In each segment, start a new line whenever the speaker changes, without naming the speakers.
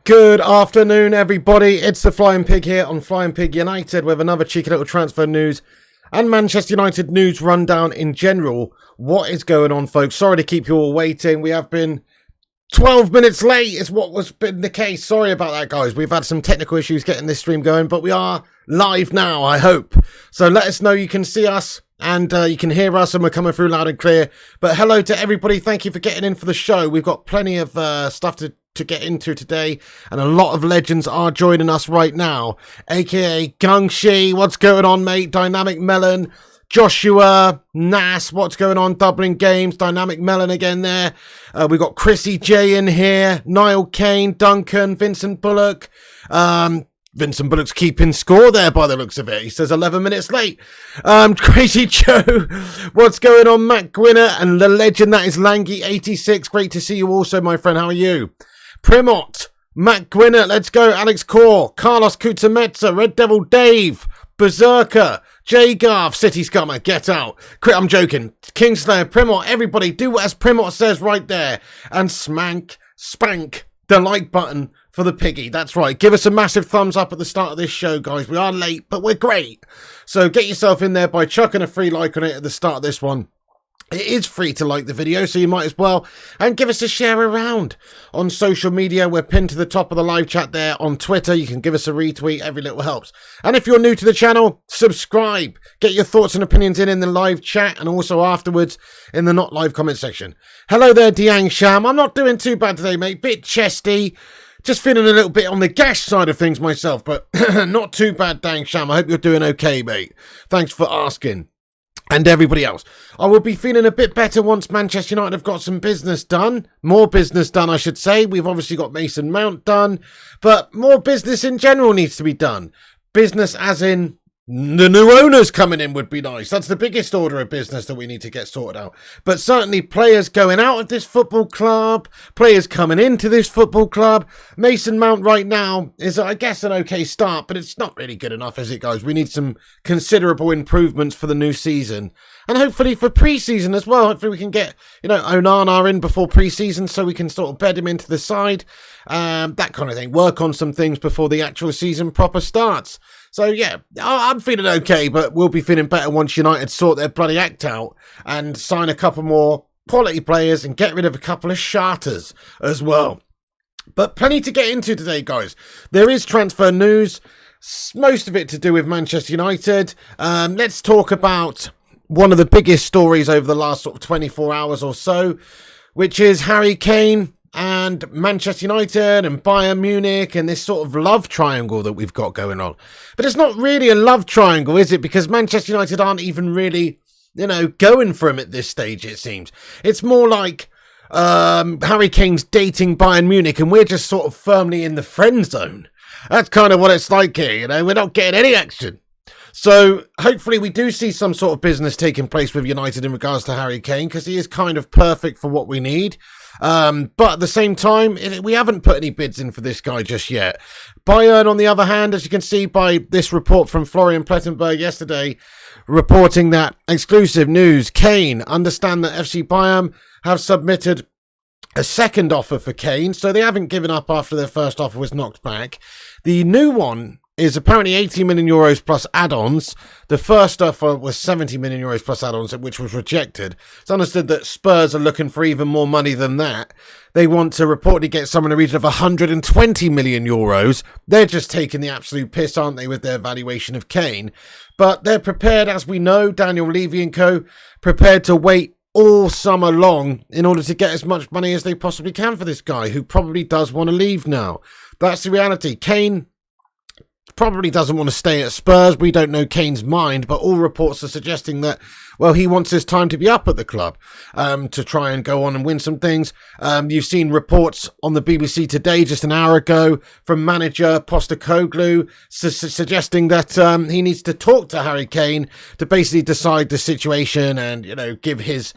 Good afternoon, everybody. It's the Flying Pig here on Flying Pig United with another cheeky little transfer news and Manchester United news rundown in general. What is going on, folks? Sorry to keep you all waiting. We have been 12 minutes late is what was been the case. Sorry about that, guys. We've had some technical issues getting this stream going, but we are live now, I hope. So let us know you can see us and you can hear us and we're coming through loud and clear. But hello to everybody. Thank you for getting in for the show. We've got plenty of stuff to get into today, and a lot of legends are joining us right now, aka Gungshi. What's going on, mate? Dynamic Melon, Joshua, Nas, what's going on? Dublin Games, Dynamic Melon again there. We've got Chrissy J in here, Niall Kane, Duncan, Vincent Bullock. Vincent Bullock's keeping score there by the looks of it. He says 11 minutes late. Crazy Joe, what's going on? Matt Gwinner and the legend that is Langy86. Great to see you also, my friend. How are you? Primot, Matt Gwinner, let's go. Alex Core, Carlos Kutametsa, Red Devil Dave, Berserker, J Garth, City Scummer, get out. I'm joking. Kingslayer, Primot, everybody do as Primot says right there. And spank the like button for the piggy. That's right. Give us a massive thumbs up at the start of this show, guys. We are late, but we're great. So get yourself in there by chucking a free like on it at the start of this one. It is free to like the video, so you might as well. And give us a share around on social media. We're pinned to the top of the live chat there on Twitter. You can give us a retweet. Every little helps. And if you're new to the channel, subscribe. Get your thoughts and opinions in the live chat and also afterwards in the not live comment section. Hello there, Diang Sham. I'm not doing too bad today, mate. Bit chesty. Just feeling a little bit on the gash side of things myself, but not too bad, Dang Sham. I hope you're doing okay, mate. Thanks for asking. And everybody else. I will be feeling a bit better once Manchester United have got some business done. More business done, I should say. We've obviously got Mason Mount done, but more business in general needs to be done. Business as in the new owners coming in would be nice. That's the biggest order of business that we need to get sorted out. But certainly players going out of this football club, players coming into this football club. Mason Mount right now is, I guess, an okay start, but it's not really good enough, is it, guys? We need some considerable improvements for the new season. And hopefully for pre-season as well. Hopefully we can get, Onana in before pre-season so we can sort of bed him into the side. That kind of thing. Work on some things before the actual season proper starts. So, yeah, I'm feeling okay, but we'll be feeling better once United sort their bloody act out and sign a couple more quality players and get rid of a couple of sharters as well. But plenty to get into today, guys. There is transfer news, most of it to do with Manchester United. Let's talk about one of the biggest stories over the last sort of 24 hours or so, which is Harry Kane and Manchester United and Bayern Munich and this sort of love triangle that we've got going on. But it's not really a love triangle, is it? Because Manchester United aren't even really, going for him at this stage, it seems. It's more like Harry Kane's dating Bayern Munich and we're just sort of firmly in the friend zone. That's kind of what it's like here, We're not getting any action. So hopefully we do see some sort of business taking place with United in regards to Harry Kane, because he is kind of perfect for what we need. But at the same time, we haven't put any bids in for this guy just yet. Bayern, on the other hand, as you can see by this report from Florian Plettenberg yesterday, reporting that exclusive news, Kane, understand that FC Bayern have submitted a second offer for Kane, so they haven't given up after their first offer was knocked back. The new one is apparently 80 million euros plus add-ons. The first offer was 70 million euros plus add-ons, which was rejected. It's understood that Spurs are looking for even more money than that. They want to reportedly get somewhere in the region of 120 million euros. They're just taking the absolute piss, aren't they, with their valuation of Kane? But they're prepared, as we know, Daniel Levy and co, prepared to wait all summer long in order to get as much money as they possibly can for this guy, who probably does want to leave now. That's the reality. Kane probably doesn't want to stay at Spurs. We don't know Kane's mind, but all reports are suggesting that, well, he wants his time to be up at the club to try and go on and win some things. You've seen reports on the BBC today, just an hour ago, from manager Postecoglou suggesting that he needs to talk to Harry Kane to basically decide the situation and, give his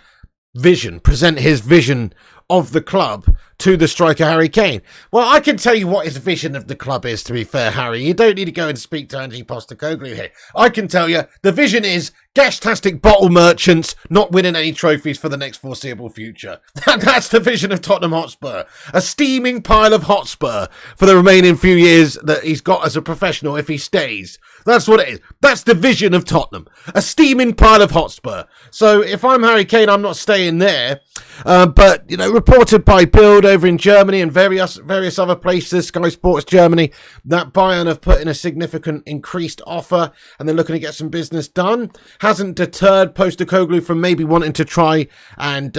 vision, present his vision of the club to the striker Harry Kane. Well, I can tell you what his vision of the club is, to be fair, Harry. You don't need to go and speak to Ange Postecoglou here. I can tell you the vision is Gashtastic bottle merchants not winning any trophies for the next foreseeable future. That's the vision of Tottenham Hotspur. A steaming pile of Hotspur for the remaining few years that he's got as a professional if he stays. That's what it is. That's the vision of Tottenham. A steaming pile of Hotspur. So if I'm Harry Kane, I'm not staying there. But, you know, reported by Bild over in Germany and various other places, Sky Sports Germany, that Bayern have put in a significant increased offer and they're looking to get some business done. Hasn't deterred Postecoglou from maybe wanting to try and,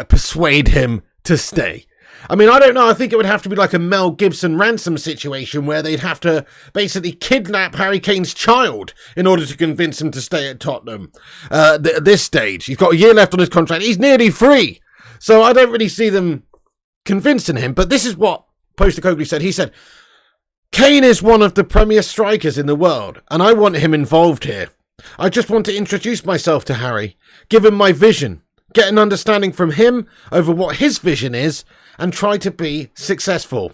persuade him to stay. I mean, I don't know. I think it would have to be like a Mel Gibson ransom situation where they'd have to basically kidnap Harry Kane's child in order to convince him to stay at Tottenham. At this stage, he's got a year left on his contract. He's nearly free. So I don't really see them convincing him. But this is what Postecoglou said. He said, Kane is one of the premier strikers in the world, and I want him involved here. I just want to introduce myself to Harry, give him my vision, get an understanding from him over what his vision is, and try to be successful.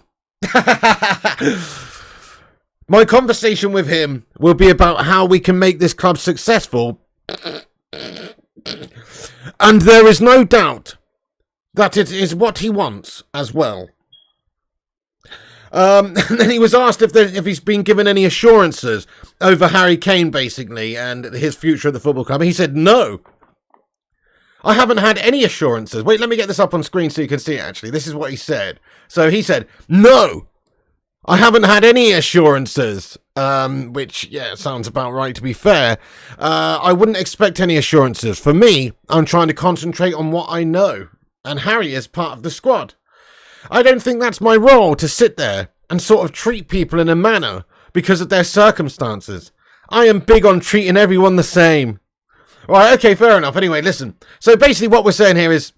My conversation with him will be about how we can make this club successful. And there is no doubt that it is what he wants as well. And then he was asked if he's been given any assurances over Harry Kane, basically, and his future at the football club. He said, no. I haven't had any assurances. Wait, let me get this up on screen so you can see it, actually. This is what he said. So he said, no, I haven't had any assurances, which, yeah, sounds about right, to be fair. I wouldn't expect any assurances. For me, I'm trying to concentrate on what I know, and Harry is part of the squad. I don't think that's my role to sit there and sort of treat people in a manner because of their circumstances. I am big on treating everyone the same. Right, okay, fair enough. Anyway, listen. So basically what we're saying here is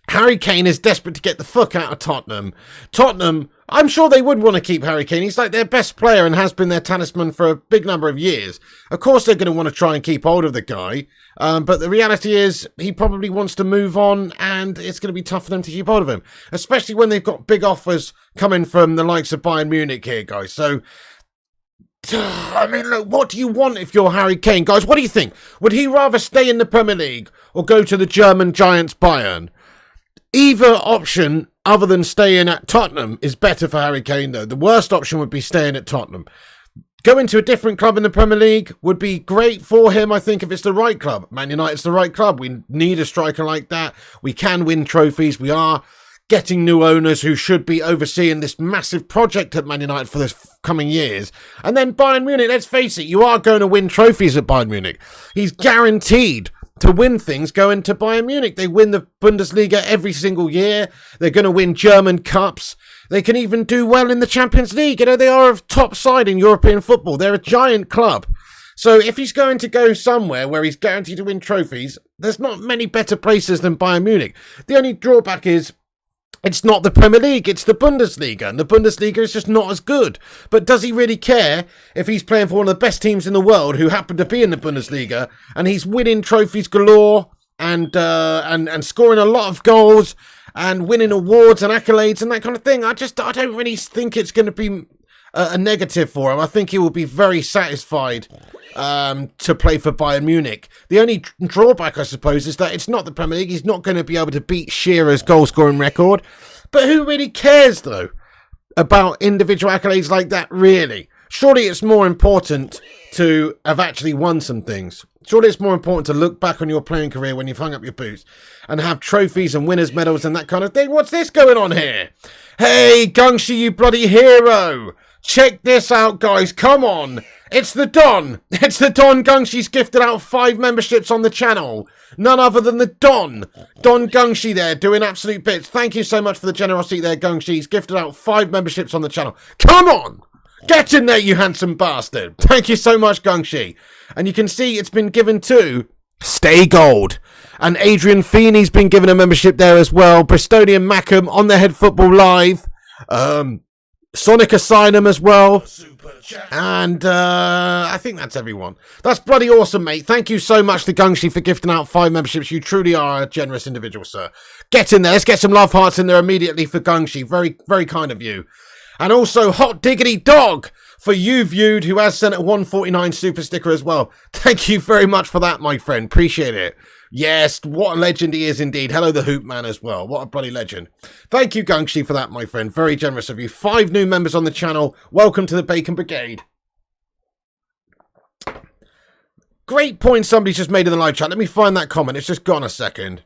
Harry Kane is desperate to get the fuck out of Tottenham. Tottenham, I'm sure they would want to keep Harry Kane. He's like their best player and has been their talisman for a big number of years. Of course they're going to want to try and keep hold of the guy. But the reality is he probably wants to move on and it's going to be tough for them to keep hold of him. Especially when they've got big offers coming from the likes of Bayern Munich here, guys. So, I mean, look, what do you want if you're Harry Kane? Guys, what do you think? Would he rather stay in the Premier League or go to the German giants Bayern? Either option other than staying at Tottenham is better for Harry Kane, though. The worst option would be staying at Tottenham. Going to a different club in the Premier League would be great for him, I think, if it's the right club. Man United's the right club. We need a striker like that. We can win trophies. We are getting new owners who should be overseeing this massive project at Man United for the coming years. And then Bayern Munich, let's face it, you are going to win trophies at Bayern Munich. He's guaranteed to win things going to Bayern Munich. They win the Bundesliga every single year. They're going to win German cups. They can even do well in the Champions League. You know, they are a top side in European football. They're a giant club. So if he's going to go somewhere where he's guaranteed to win trophies, there's not many better places than Bayern Munich. The only drawback is it's not the Premier League, it's the Bundesliga, and the Bundesliga is just not as good. But does he really care if he's playing for one of the best teams in the world who happen to be in the Bundesliga, and he's winning trophies galore and scoring a lot of goals and winning awards and accolades and that kind of thing? I don't really think it's going to be a negative for him. I think he will be very satisfied to play for Bayern Munich. The only drawback, I suppose, is that it's not the Premier League. He's not going to be able to beat Shearer's goal-scoring record. But who really cares, though, about individual accolades like that, really? Surely it's more important to have actually won some things. Surely it's more important to look back on your playing career when you've hung up your boots and have trophies and winners' medals and that kind of thing. What's this going on here? Hey, Gungshi, you bloody hero! Check this out, guys. Come on. It's the Don. It's the Don. Gungshi's gifted out 5 memberships on the channel. None other than the Don. Don Gungshi there doing absolute bits. Thank you so much for the generosity there, Gungshi. He's gifted out 5 memberships on the channel. Come on. Get in there, you handsome bastard. Thank you so much, Gungshi. And you can see it's been given to Stay Gold. And Adrian Feeney's been given a membership there as well. Bristolian Mackham on the Head Football Live. Sonic Asylum as well. And I think that's everyone. That's bloody awesome, mate. Thank you so much to Gungshi for gifting out 5 memberships. You truly are a generous individual, sir. Get in there. Let's get some love hearts in there immediately for Gungshi. Very, very kind of you. And also Hot Diggity Dog for You Viewed, who has sent a 149 super sticker as well. Thank you very much for that, my friend. Appreciate it. Yes, what a legend he is indeed. Hello, the Hoop Man as well. What a bloody legend. Thank you, Gungshi, for that, my friend. Very generous of you. 5 new members on the channel. Welcome to the Bacon Brigade. Great point somebody's just made in the live chat. Let me find that comment. It's just gone a second.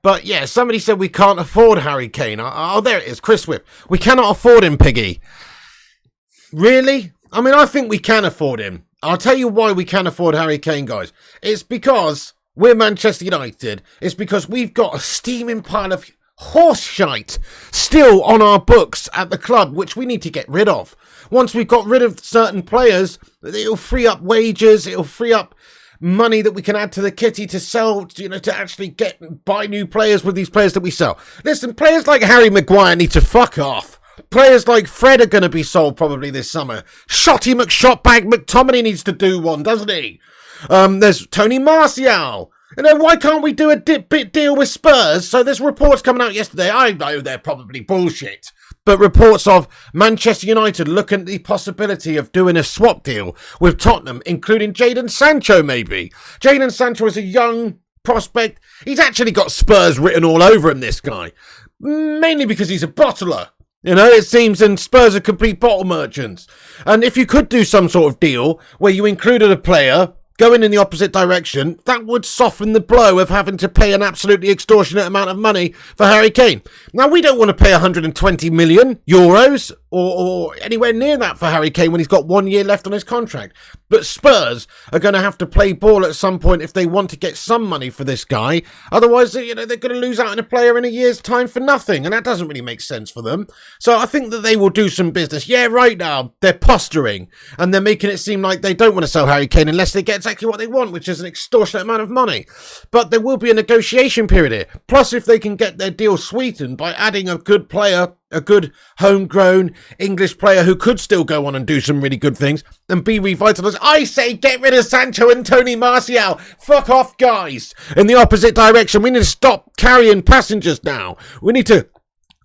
But yeah, somebody said we can't afford Harry Kane. Oh, there it is. Chris Swift. We cannot afford him, Piggy. Really? I mean, I think we can afford him. I'll tell you why we can afford Harry Kane, guys. It's because we're Manchester United. It's because we've got a steaming pile of horse shite still on our books at the club, which we need to get rid of. Once we've got rid of certain players, it'll free up wages, it'll free up money that we can add to the kitty to sell, to actually buy new players with these players that we sell. Listen, players like Harry Maguire need to fuck off. Players like Fred are going to be sold probably this summer. Shotty McShotbag McTominay needs to do one, doesn't he? There's Tony Martial. Why can't we do a bit deal with Spurs? So there's reports coming out yesterday. I know they're probably bullshit. But reports of Manchester United looking at the possibility of doing a swap deal with Tottenham, including Jadon Sancho maybe. Jadon Sancho is a young prospect. He's actually got Spurs written all over him, this guy. Mainly because he's a bottler. It seems, and Spurs are complete bottle merchants. And if you could do some sort of deal where you included a player going in the opposite direction, that would soften the blow of having to pay an absolutely extortionate amount of money for Harry Kane. Now, we don't want to pay 120 million euros or anywhere near that for Harry Kane when he's got 1 year left on his contract. But Spurs are going to have to play ball at some point if they want to get some money for this guy. Otherwise, they're going to lose out on a player in a year's time for nothing, and that doesn't really make sense for them. So I think that they will do some business. Yeah, right now, they're posturing, and they're making it seem like they don't want to sell Harry Kane unless they get exactly what they want, which is an extortionate amount of money. But there will be a negotiation period here. Plus, if they can get their deal sweetened by adding a good player, a good homegrown English player who could still go on and do some really good things and be revitalised. I say get rid of Sancho and Tony Martial. Fuck off, guys. In the opposite direction. We need to stop carrying passengers now. We need to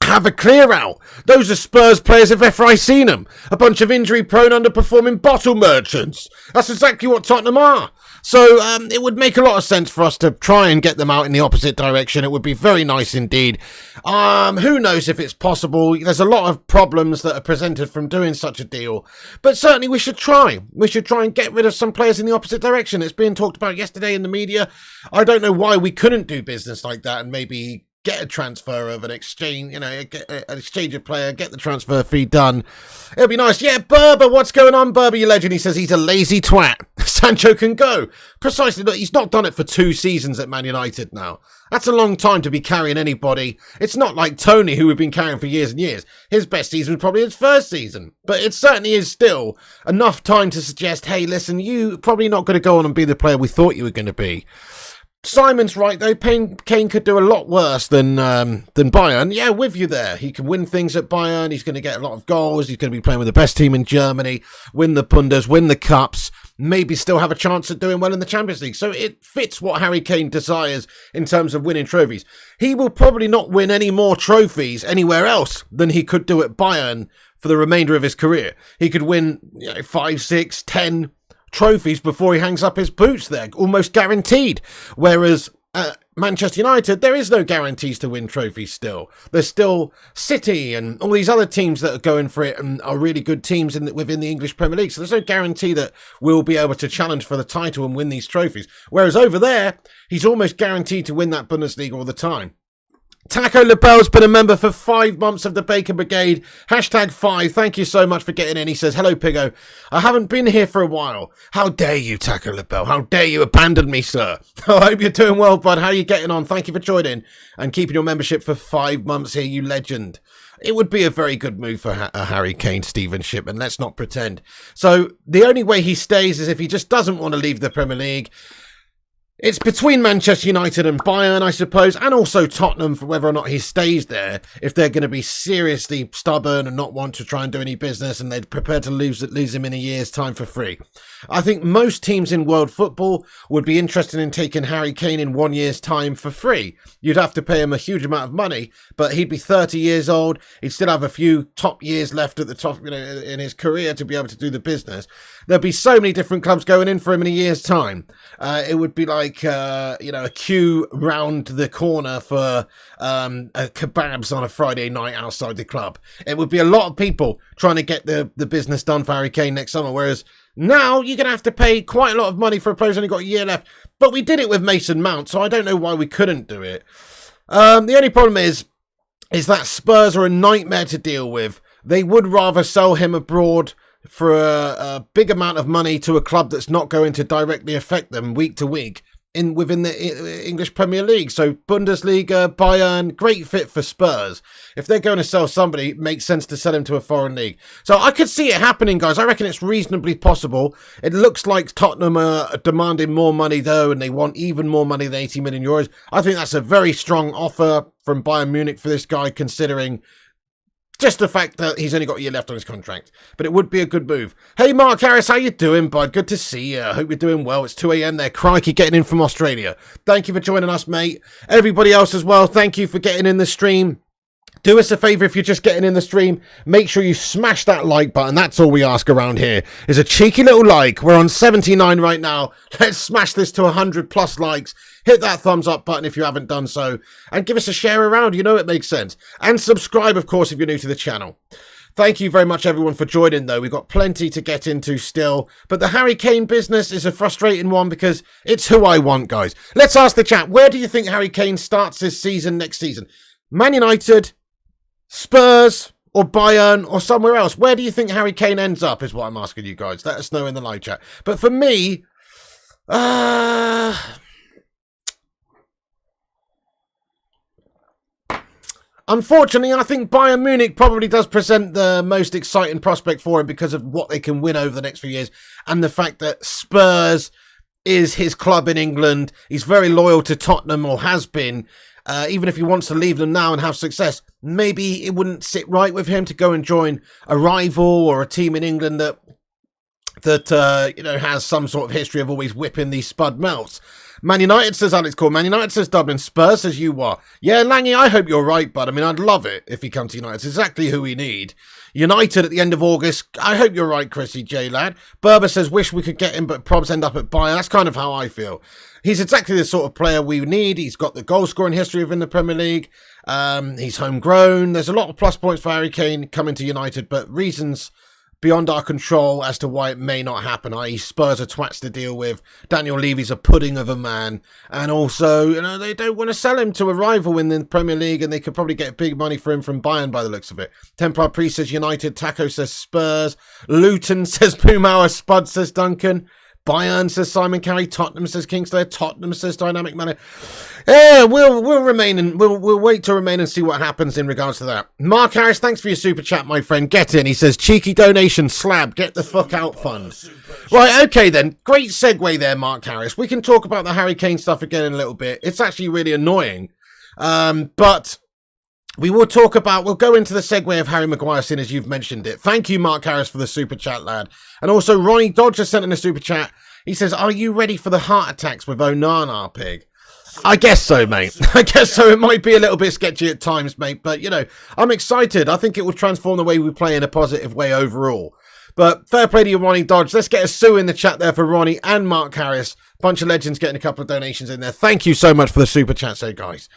have a clear out. Those are Spurs players if ever I seen them. A bunch of injury-prone, underperforming bottle merchants. That's exactly what Tottenham are. So it would make a lot of sense for us to try and get them out in the opposite direction. It would be very nice indeed. Who knows if it's possible? There's a lot of problems that are presented from doing such a deal. But certainly we should try. We should try and get rid of some players in the opposite direction. It's being talked about yesterday in the media. I don't know why we couldn't do business like that and maybe get a transfer of an exchange, get an exchange of player, get the transfer fee done. It'll be nice. Yeah, Berber, what's going on, Berber, you legend? He says he's a lazy twat. Sancho can go. Precisely. Look, he's not done it for 2 seasons at Man United now. That's a long time to be carrying anybody. It's not like Tony, who we've been carrying for years and years. His best season was probably his first season. But it certainly is still enough time to suggest, hey, listen, you probably not going to go on and be the player we thought you were going to be. Simon's right, though. Kane could do a lot worse than Bayern. Yeah, with you there. He can win things at Bayern. He's going to get a lot of goals. He's going to be playing with the best team in Germany, win the Bundes, win the Cups, maybe still have a chance at doing well in the Champions League. So it fits what Harry Kane desires in terms of winning trophies. He will probably not win any more trophies anywhere else than he could do at Bayern for the remainder of his career. He could win 5, 6, 10 trophies before he hangs up his boots there, almost guaranteed. Whereas at Manchester United, there is no guarantees to win trophies still. There's still City and all these other teams that are going for it and are really good teams within the English Premier League. So there's no guarantee that we'll be able to challenge for the title and win these trophies. Whereas over there, he's almost guaranteed to win that Bundesliga all the time. Taco LaBelle's been a member for 5 months of the Bacon Brigade. #5. Thank you so much for getting in. He says, hello, Piggo. I haven't been here for a while. How dare you, Taco LaBelle? How dare you abandon me, sir? I hope you're doing well, bud. How are you getting on? Thank you for joining and keeping your membership for 5 months here, you legend. It would be a very good move for Harry Kane, Steven Shipman. Let's not pretend. So the only way he stays is if he just doesn't want to leave the Premier League. It's between Manchester United and Bayern, I suppose, and also Tottenham for whether or not he stays there. If they're going to be seriously stubborn and not want to try and do any business, and they're prepared to lose him in a year's time for free. I think most teams in world football would be interested in taking Harry Kane in 1 year's time for free. You'd have to pay him a huge amount of money, but he'd be 30 years old. He'd still have a few top years left at the top, in his career to be able to do the business. There'd be so many different clubs going in for him in a year's time. It would be like, a queue round the corner for kebabs on a Friday night outside the club. It would be a lot of people trying to get the business done for Harry Kane next summer, whereas now you're going to have to pay quite a lot of money for a player who's only got a year left. But we did it with Mason Mount, so I don't know why we couldn't do it. The only problem is that Spurs are a nightmare to deal with. They would rather sell him abroad for a big amount of money to a club that's not going to directly affect them week to week within the English Premier League. So Bundesliga, Bayern, great fit for Spurs. If they're going to sell somebody, it makes sense to sell him to a foreign league. So I could see it happening, guys. I reckon it's reasonably possible. It looks like Tottenham are demanding more money, though, and they want even more money than 80 million euros. I think that's a very strong offer from Bayern Munich for this guy, considering just the fact that he's only got a year left on his contract. But it would be a good move. Hey, Mark Harris, how you doing, bud? Good to see you. I hope you're doing well. It's 2 a.m. there. Crikey, getting in from Australia. Thank you for joining us, mate. Everybody else as well, thank you for getting in the stream. Do us a favour if you're just getting in the stream. Make sure you smash that like button. That's all we ask around here. Is a cheeky little like. We're on 79 right now. Let's smash this to 100 plus likes. Hit that thumbs up button if you haven't done so. And give us a share around. You know it makes sense. And subscribe, of course, if you're new to the channel. Thank you very much, everyone, for joining, though. We've got plenty to get into still. But the Harry Kane business is a frustrating one because it's who I want, guys. Let's ask the chat. Where do you think Harry Kane starts his season next season? Man United, Spurs, or Bayern, or somewhere else? Where do you think Harry Kane ends up is what I'm asking you guys. Let us know in the live chat. But for me, unfortunately, I think Bayern Munich probably does present the most exciting prospect for him because of what they can win over the next few years and the fact that Spurs is his club in England. He's very loyal to Tottenham, or has been. Even if he wants to leave them now and have success, maybe it wouldn't sit right with him to go and join a rival or a team in England that has some sort of history of always whipping these spud melts. Man United, says Alex Cole. Man United says Dublin. Spurs says you are. Yeah, Langy, I hope you're right, bud. I mean, I'd love it if he comes to United. It's exactly who we need. United at the end of August. I hope you're right, Chrissy J, lad. Berber says, wish we could get him, but probs end up at Bayern. That's kind of how I feel. He's exactly the sort of player we need. He's got the goal-scoring history within the Premier League. He's homegrown. There's a lot of plus points for Harry Kane coming to United, but reasons beyond our control as to why it may not happen, i.e. Spurs are twats to deal with. Daniel Levy's a pudding of a man. And also, they don't want to sell him to a rival in the Premier League, and they could probably get big money for him from Bayern by the looks of it. Templar Priest says United. Taco says Spurs. Luton says Pumauer. Spud says Duncan. Bayern says Simon Carey. Tottenham says Kingslayer. Tottenham says Dynamic Manor. Yeah, we'll remain and we'll wait to remain and see what happens in regards to that. Mark Harris, thanks for your super chat, my friend. Get in. He says cheeky donation slab. Get the fuck out fund. Right, okay then. Great segue there, Mark Harris. We can talk about the Harry Kane stuff again in a little bit. It's actually really annoying, but we will talk about, we'll go into the segue of Harry Maguire, seeing as you've mentioned it. Thank you, Mark Harris, for the super chat, lad. And also, Ronnie Dodger sent in a super chat. He says, are you ready for the heart attacks with Onana, pig? I guess so, mate. I guess so. It might be a little bit sketchy at times, mate. But, I'm excited. I think it will transform the way we play in a positive way overall. But fair play to you, Ronnie Dodge. Let's get a sue in the chat there for Ronnie and Mark Harris. Bunch of legends getting a couple of donations in there. Thank you so much for the super chat, guys.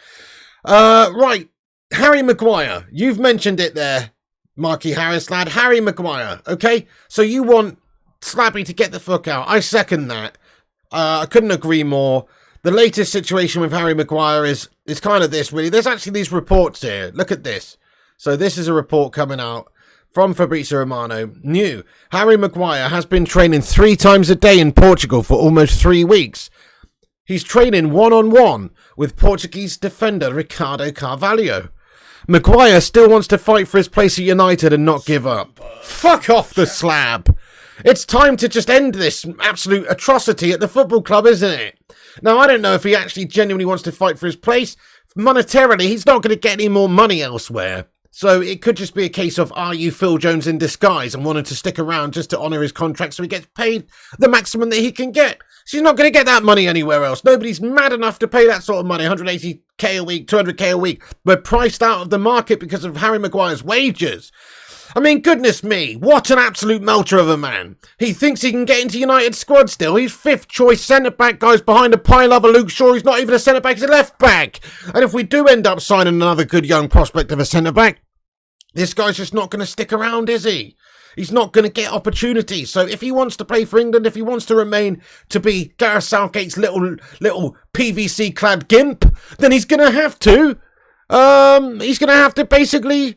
Right. Harry Maguire, you've mentioned it there, Marky Harris, lad. Harry Maguire, okay? So you want Slabby to get the fuck out. I second that. I couldn't agree more. The latest situation with Harry Maguire is kind of this, really. There's actually these reports here. Look at this. So this is a report coming out from Fabrizio Romano. New. Harry Maguire has been training 3 times a day in Portugal for almost 3 weeks. He's training one-on-one with Portuguese defender Ricardo Carvalho. Maguire still wants to fight for his place at United and not give up. Fuck off the slab. It's time to just end this absolute atrocity at the football club, isn't it? Now, I don't know if he actually genuinely wants to fight for his place. Monetarily, he's not going to get any more money elsewhere. So it could just be a case of, are you Phil Jones in disguise and wanting to stick around just to honour his contract so he gets paid the maximum that he can get? So he's not going to get that money anywhere else. Nobody's mad enough to pay that sort of money, 180k a week, 200k a week. We're priced out of the market because of Harry Maguire's wages. I mean, goodness me, what an absolute melter of a man. He thinks he can get into United's squad still. He's fifth choice centre-back, guys, behind a pile of a Luke Shaw. He's not even a centre-back, he's a left-back. And if we do end up signing another good young prospect of a centre-back, this guy's just not going to stick around, is he? He's not going to get opportunities. So if he wants to play for England, if he wants to remain to be Gareth Southgate's little PVC-clad gimp, then he's going to have to. He's going to have to basically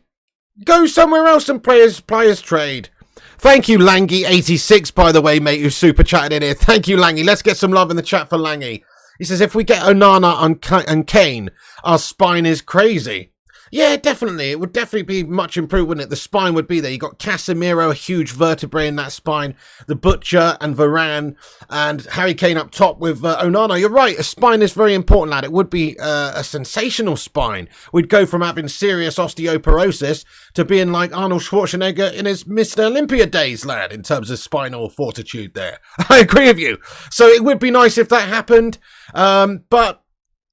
go somewhere else and play his trade. Thank you, Langy86, by the way, mate, who's super chatted in here. Thank you, Langy. Let's get some love in the chat for Langy. He says, if we get Onana and Kane, our spine is crazy. Yeah, definitely. It would definitely be much improved, wouldn't it? The spine would be there. You got Casemiro, a huge vertebrae in that spine, the Butcher and Varane, and Harry Kane up top with Onana. You're right. A spine is very important, lad. It would be a sensational spine. We'd go from having serious osteoporosis to being like Arnold Schwarzenegger in his Mr. Olympia days, lad, in terms of spinal fortitude there. I agree with you. So it would be nice if that happened, but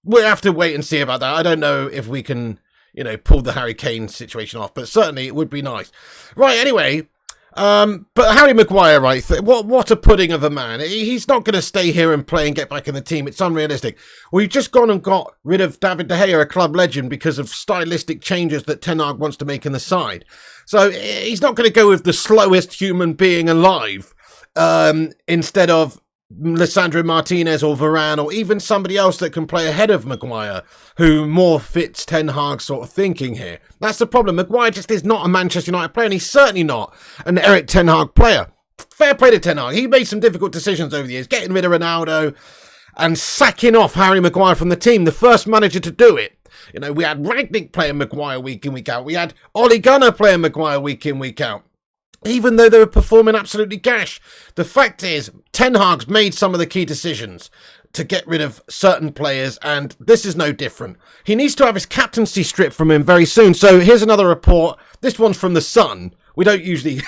we'll have to wait and see about that. I don't know if we can, pull the Harry Kane situation off, but certainly it would be nice. Right, anyway, but Harry Maguire, right, what a pudding of a man. He's not going to stay here and play and get back in the team. It's unrealistic. We've just gone and got rid of David De Gea, a club legend, because of stylistic changes that Ten Hag wants to make in the side. So he's not going to go with the slowest human being alive instead of Lisandro Martinez or Varane or even somebody else that can play ahead of Maguire who more fits Ten Hag's sort of thinking here. That's the problem. Maguire just is not a Manchester United player, and he's certainly not an Eric Ten Hag player. Fair play to Ten Hag. He made some difficult decisions over the years, getting rid of Ronaldo and sacking off Harry Maguire from the team, the first manager to do it. We had Rangnick playing Maguire week in, week out. We had Ole Gunnar playing Maguire week in, week out. Even though they were performing absolutely gash. The fact is, Ten Hag's made some of the key decisions to get rid of certain players, and this is no different. He needs to have his captaincy stripped from him very soon. So here's another report. This one's from The Sun. We don't usually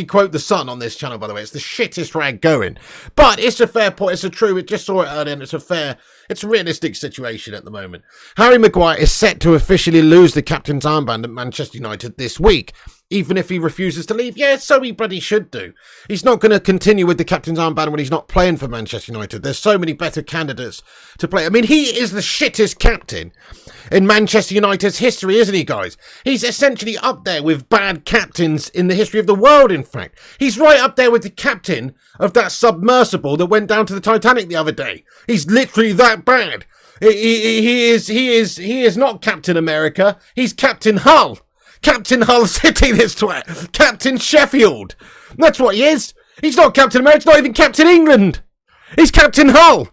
quote The Sun on this channel, by the way. It's the shittest rag going. But it's a fair point. It's a true. We just saw it earlier, and it's a realistic situation at the moment. Harry Maguire is set to officially lose the captain's armband at Manchester United this week. Even if he refuses to leave, yeah, so he bloody should do. He's not going to continue with the captain's armband when he's not playing for Manchester United. There's so many better candidates to play. I mean, he is the shittest captain in Manchester United's history, isn't he, guys? He's essentially up there with bad captains in the history of the world, in fact. He's right up there with the captain of that submersible that went down to the Titanic the other day. He's literally that bad. He is not Captain America. He's Captain Hull. Captain Hull City, this twat. Captain Sheffield. That's what he is. He's not Captain America. He's not even Captain England. He's Captain Hull.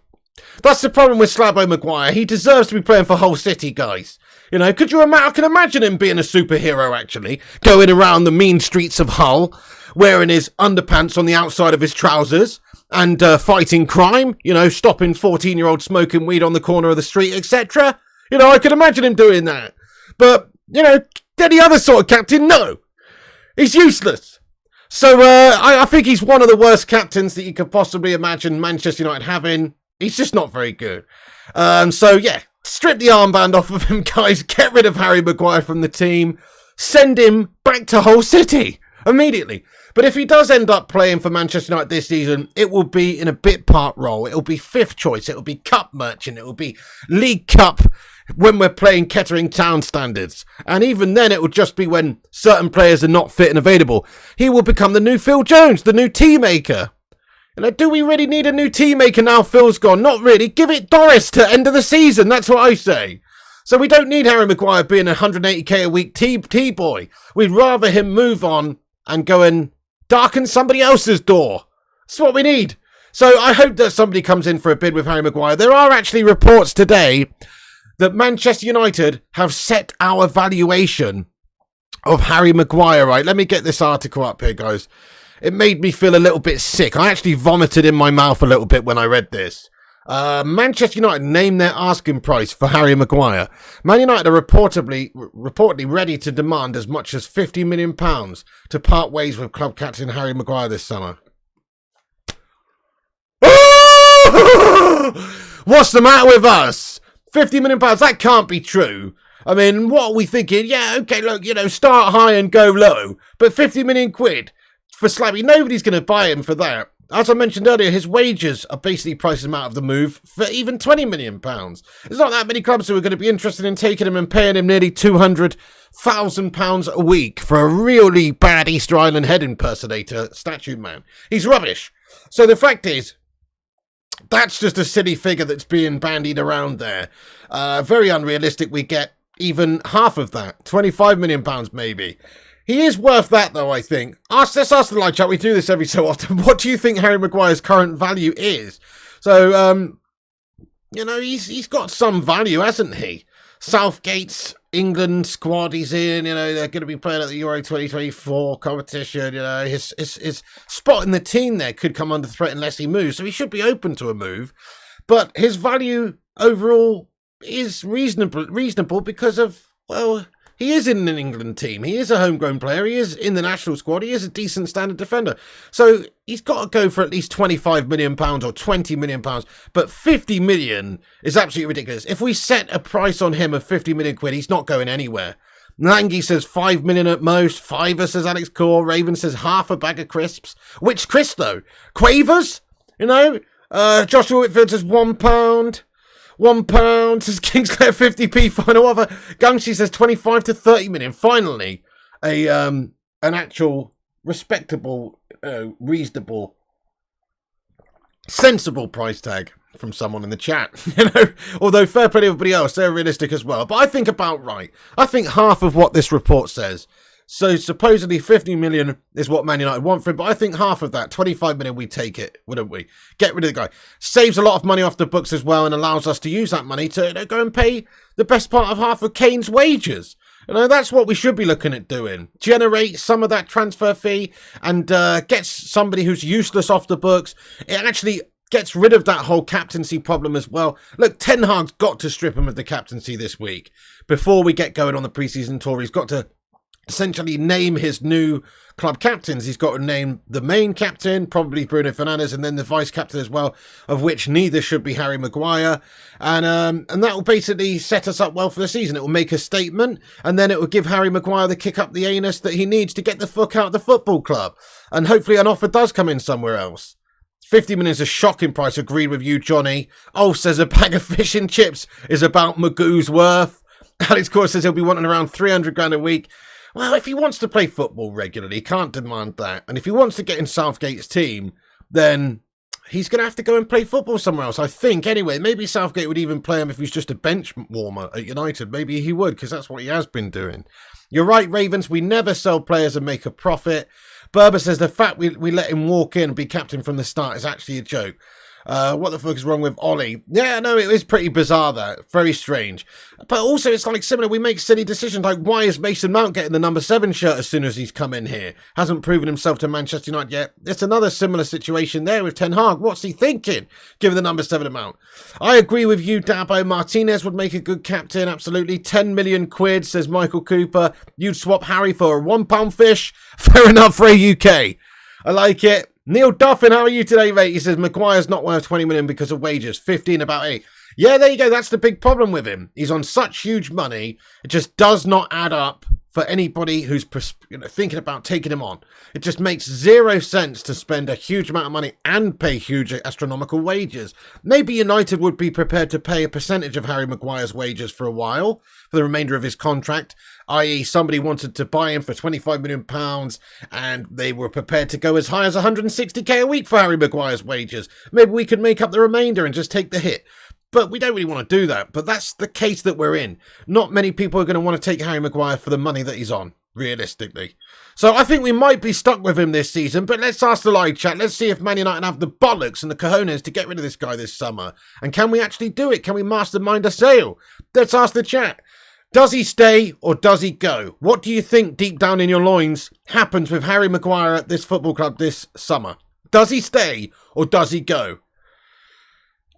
That's the problem with Slabo Maguire. He deserves to be playing for Hull City, guys. Could you imagine? I can imagine him being a superhero, actually. Going around the mean streets of Hull, wearing his underpants on the outside of his trousers, and fighting crime. Stopping 14-year-olds smoking weed on the corner of the street, etc. I could imagine him doing that. But, any other sort of captain? No. He's useless. So I think he's one of the worst captains that you could possibly imagine Manchester United having. He's just not very good. So, yeah, strip the armband off of him, guys. Get rid of Harry Maguire from the team. Send him back to Hull City immediately. But if he does end up playing for Manchester United this season, it will be in a bit part role. It will be fifth choice. It will be cup merchant. It will be League Cup when we're playing Kettering Town standards. And even then, it will just be when certain players are not fit and available. He will become the new Phil Jones, the new tea maker. Do we really need a new tea maker now Phil's gone? Not really. Give it Doris to end of the season. That's what I say. So we don't need Harry Maguire being a 180k a week tea boy. We'd rather him move on and go and darken somebody else's door. That's what we need. So I hope that somebody comes in for a bid with Harry Maguire. There are actually reports today that Manchester United have set our valuation of Harry Maguire, right? Let me get this article up here, guys. It made me feel a little bit sick. I actually vomited in my mouth a little bit when I read this. Manchester United named their asking price for Harry Maguire. Man United are reportedly ready to demand as much as £50 million to part ways with club captain Harry Maguire this summer. What's the matter with us? £50 million? That can't be true. I mean, what are we thinking? Yeah, okay, look, start high and go low. But 50 million quid for Slabby, nobody's going to buy him for that. As I mentioned earlier, his wages are basically pricing him out of the move for even £20 million. There's not that many clubs who are going to be interested in taking him and paying him nearly £200,000 a week for a really bad Easter Island head impersonator statue man. He's rubbish. So the fact is, that's just a silly figure that's being bandied around there. Very unrealistic. We get even half of that. £25 million maybe. He is worth that, though, I think. Let's ask the live chat. We do this every so often. What do you think Harry Maguire's current value is? So, he's got some value, hasn't he? Southgate's England squad he's in, they're going to be playing at the Euro 2024 competition. His spot in the team there could come under threat unless he moves. So he should be open to a move. But his value overall is reasonable because of, he is in an England team. He is a homegrown player. He is in the national squad. He is a decent standard defender. So he's got to go for at least £25 million or £20 million. But 50 million is absolutely ridiculous. If we set a price on him of 50 million quid, he's not going anywhere. Langy says 5 million at most. Fiver says Alex Core. Raven says half a bag of crisps. Which crisp though? Quavers? Joshua Whitfield says £1. £1 says Kingslayer 50p final offer. Gangshi says 25 to 30 million. Finally, an actual respectable, reasonable, sensible price tag from someone in the chat. Although fair play to everybody else, they're realistic as well. But I think about right. I think half of what this report says. So supposedly 50 million is what Man United want for him, but I think half of that, 25 million, we take it, wouldn't we? Get rid of the guy. Saves a lot of money off the books as well and allows us to use that money to go and pay the best part of half of Kane's wages. That's what we should be looking at doing. Generate some of that transfer fee and get somebody who's useless off the books. It actually gets rid of that whole captaincy problem as well. Look, Ten Hag's got to strip him of the captaincy this week. Before we get going on the pre-season tour, he's got to essentially name his new club captains. He's got to name the main captain, probably Bruno Fernandes, and then the vice captain as well, of which neither should be Harry Maguire. And that will basically set us up well for the season. It will make a statement, and then it will give Harry Maguire the kick up the anus that he needs to get the fuck out of the football club. And hopefully an offer does come in somewhere else. 50 million is a shocking price. Agreed with you, Johnny. Ulf says a bag of fish and chips is about Magoo's worth. Alex Core says he'll be wanting around 300 grand a week. Well, if he wants to play football regularly, he can't demand that. And if he wants to get in Southgate's team, then he's going to have to go and play football somewhere else, I think. Anyway, maybe Southgate would even play him if he's just a bench warmer at United. Maybe he would, because that's what he has been doing. You're right, Ravens. We never sell players and make a profit. Berber says the fact we let him walk in and be captain from the start is actually a joke. What the fuck is wrong with Ollie? Yeah, no, it is pretty bizarre, that. Very strange. But also, it's like similar. We make silly decisions like, why is Mason Mount getting the number 7 shirt as soon as he's come in here? Hasn't proven himself to Manchester United yet. It's another similar situation there with Ten Hag. What's he thinking, given the number 7 amount? I agree with you, Dabo. Martinez would make a good captain, absolutely. 10 million quid, says Michael Cooper. You'd swap Harry for a £1 fish? Fair enough for a UK. I like it. Neil Duffin, how are you today, mate? He says, Maguire's not worth 20 million because of wages. 15 about 8. Yeah, there you go. That's the big problem with him. He's on such huge money. It just does not add up for anybody who's thinking about taking him on. It just makes zero sense to spend a huge amount of money and pay huge astronomical wages. Maybe United would be prepared to pay a percentage of Harry Maguire's wages for a while, for the remainder of his contract, i.e. somebody wanted to buy him for £25 million and they were prepared to go as high as 160k a week for Harry Maguire's wages. Maybe we could make up the remainder and just take the hit. But we don't really want to do that. But that's the case that we're in. Not many people are going to want to take Harry Maguire for the money that he's on, realistically. So I think we might be stuck with him this season. But let's ask the live chat. Let's see if Man United have the bollocks and the cojones to get rid of this guy this summer. And can we actually do it? Can we mastermind a sale? Let's ask the chat. Does he stay or does he go? What do you think deep down in your loins happens with Harry Maguire at this football club this summer? Does he stay or does he go?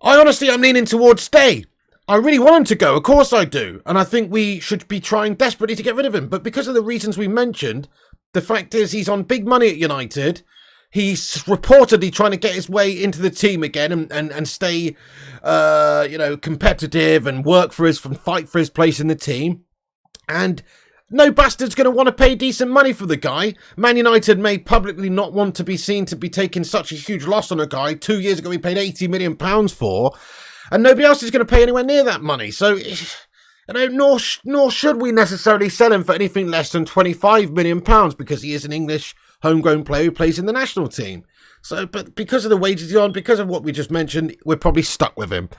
I'm leaning towards stay. I really want him to go, of course I do. And I think we should be trying desperately to get rid of him. But because of the reasons we mentioned, the fact is he's on big money at United. He's reportedly trying to get his way into the team again and stay, competitive and fight for his place in the team. And no bastard's going to want to pay decent money for the guy. Man United may publicly not want to be seen to be taking such a huge loss on a guy 2 years ago we paid £80 million for. And nobody else is going to pay anywhere near that money. So, nor should we necessarily sell him for anything less than £25 million because he is an English homegrown player who plays in the national team. So, but because of the wages he's on, because of what we just mentioned, we're probably stuck with him.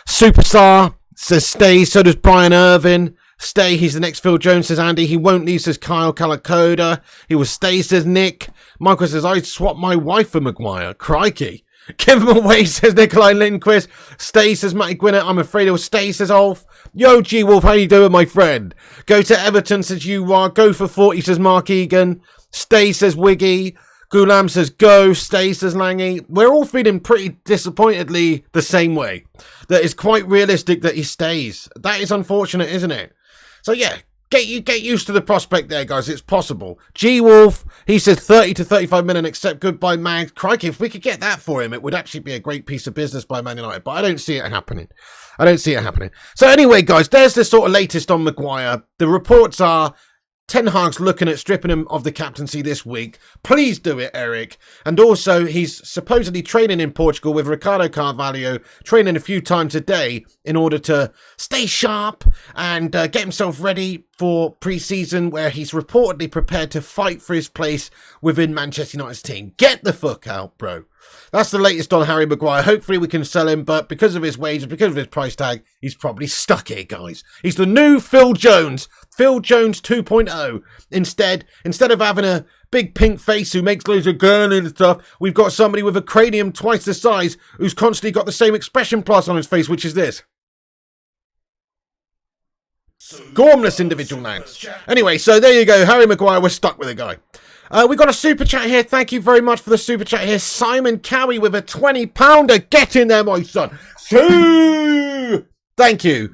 Superstar says stay, so does Brian Irvin. Stay, he's the next Phil Jones, says Andy. He won't leave, says Kyle Calacoda. He will stay, says Nick. Michael says, I'd swap my wife for Maguire. Crikey. Give him away, says Nikolai Lindquist. Stay, says Matty Gwinnett. I'm afraid he'll stay, says Ulf. Yo, G Wolf, how you doing, my friend? Go to Everton, says you are. Go for 40, says Mark Egan. Stay, says Wiggy. Goulam says go. Stay, says Langy. We're all feeling pretty disappointedly the same way. That it's quite realistic that he stays. That is unfortunate, isn't it? So yeah, get used to the prospect there, guys. It's possible. G Wolf, he says 30 to 35 million, accept goodbye, man. Crikey, if we could get that for him, it would actually be a great piece of business by Man United. But I don't see it happening. So anyway, guys, there's the sort of latest on Maguire. The reports are Ten Hag's looking at stripping him of the captaincy this week. Please do it, Eric. And also, he's supposedly training in Portugal with Ricardo Carvalho, training a few times a day in order to stay sharp and get himself ready for pre-season, where he's reportedly prepared to fight for his place within Manchester United's team. Get the fuck out, bro. That's the latest on Harry Maguire. Hopefully we can sell him, but because of his wages, because of his price tag, he's probably stuck here, guys. He's the new Phil Jones. Phil Jones 2.0. Instead of having a big pink face who makes loads of gurning and stuff, we've got somebody with a cranium twice the size who's constantly got the same expression plus on his face, which is this. Gormless individual now. Anyway, so there you go. Harry Maguire, we're stuck with a guy. We got a super chat here. Thank you very much for the super chat here. Simon Cowie with a £20. Get in there, my son. Sue! Thank you.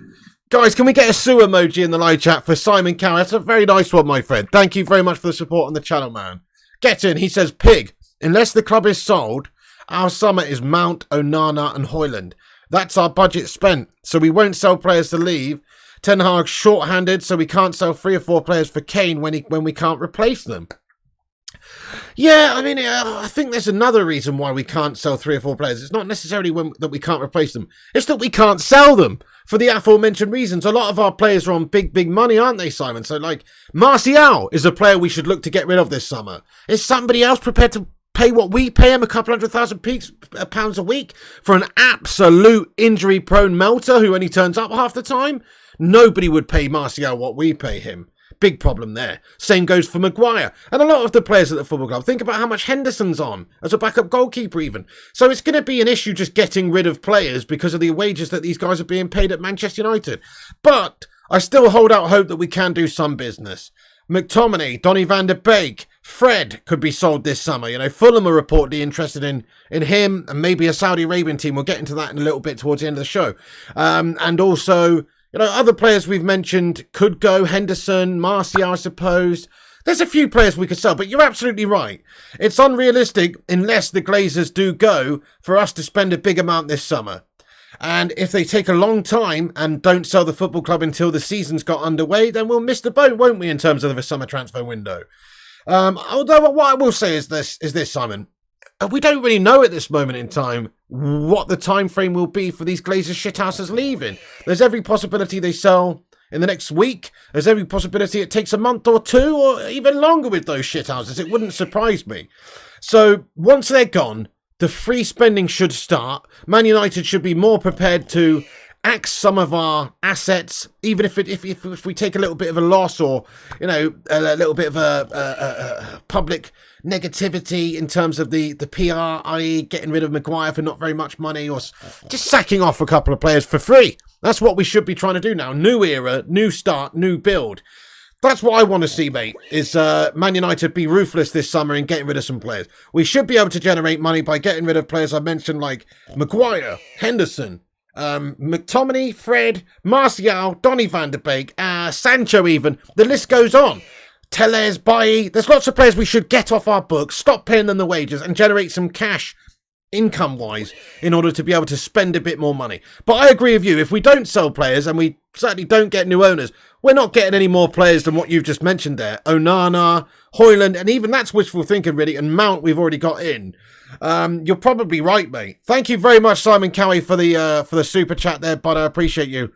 Guys, can we get a Sue emoji in the live chat for Simon Cowie? That's a very nice one, my friend. Thank you very much for the support on the channel, man. Get in. He says, Pig, unless the club is sold, our summer is Mount, Onana and Højlund. That's our budget spent, so we won't sell players to leave. Ten Hag's short-handed, so we can't sell 3 or 4 players for Kane when we can't replace them. Yeah, I mean, I think there's another reason why we can't sell 3 or 4 players. It's not necessarily that we can't replace them. It's that we can't sell them for the aforementioned reasons. A lot of our players are on big money, aren't they, Simon? So, like, Martial is a player we should look to get rid of this summer. Is somebody else prepared to pay what we pay him, a couple £100,000 a week, for an absolute injury-prone melter who only turns up half the time? Nobody would pay Martial what we pay him. Big problem there. Same goes for Maguire. And a lot of the players at the football club. Think about how much Henderson's on as a backup goalkeeper even. So it's going to be an issue just getting rid of players because of the wages that these guys are being paid at Manchester United. But I still hold out hope that we can do some business. McTominay, Donny van der Beek, Fred could be sold this summer. You know, Fulham are reportedly interested in him and maybe a Saudi Arabian team. We'll get into that in a little bit towards the end of the show. And also, you know, other players we've mentioned could go. Henderson, Martial, I suppose. There's a few players we could sell, but you're absolutely right. It's unrealistic, unless the Glazers do go, for us to spend a big amount this summer. And if they take a long time and don't sell the football club until the season's got underway, then we'll miss the boat, won't we, in terms of a summer transfer window? Although what I will say is this, Simon. We don't really know at this moment in time what the time frame will be for these Glazers shithouses leaving. There's every possibility they sell in the next week. There's every possibility it takes a month or 2 or even longer with those shithouses. It wouldn't surprise me. So once they're gone, the free spending should start. Man United should be more prepared to axe some of our assets, even if we take a little bit of a loss or, you know, a little bit of a public negativity in terms of the PR, i.e. getting rid of Maguire for not very much money or just sacking off a couple of players for free. That's what we should be trying to do now. New era, new start, new build. That's what I want to see, mate, is Man United be ruthless this summer in getting rid of some players. We should be able to generate money by getting rid of players I mentioned, like Maguire, Henderson, McTominay, Fred, Martial, Donny van de Beek, Sancho even. The list goes on. Tellez, Bailly. There's lots of players we should get off our books, stop paying them the wages and generate some cash income-wise in order to be able to spend a bit more money. But I agree with you. If we don't sell players and we certainly don't get new owners, we're not getting any more players than what you've just mentioned there. Onana, Højlund, and even that's wishful thinking, really, and Mount we've already got in. You're probably right, mate. Thank you very much, Simon Cowie, for the super chat there, bud. I appreciate you.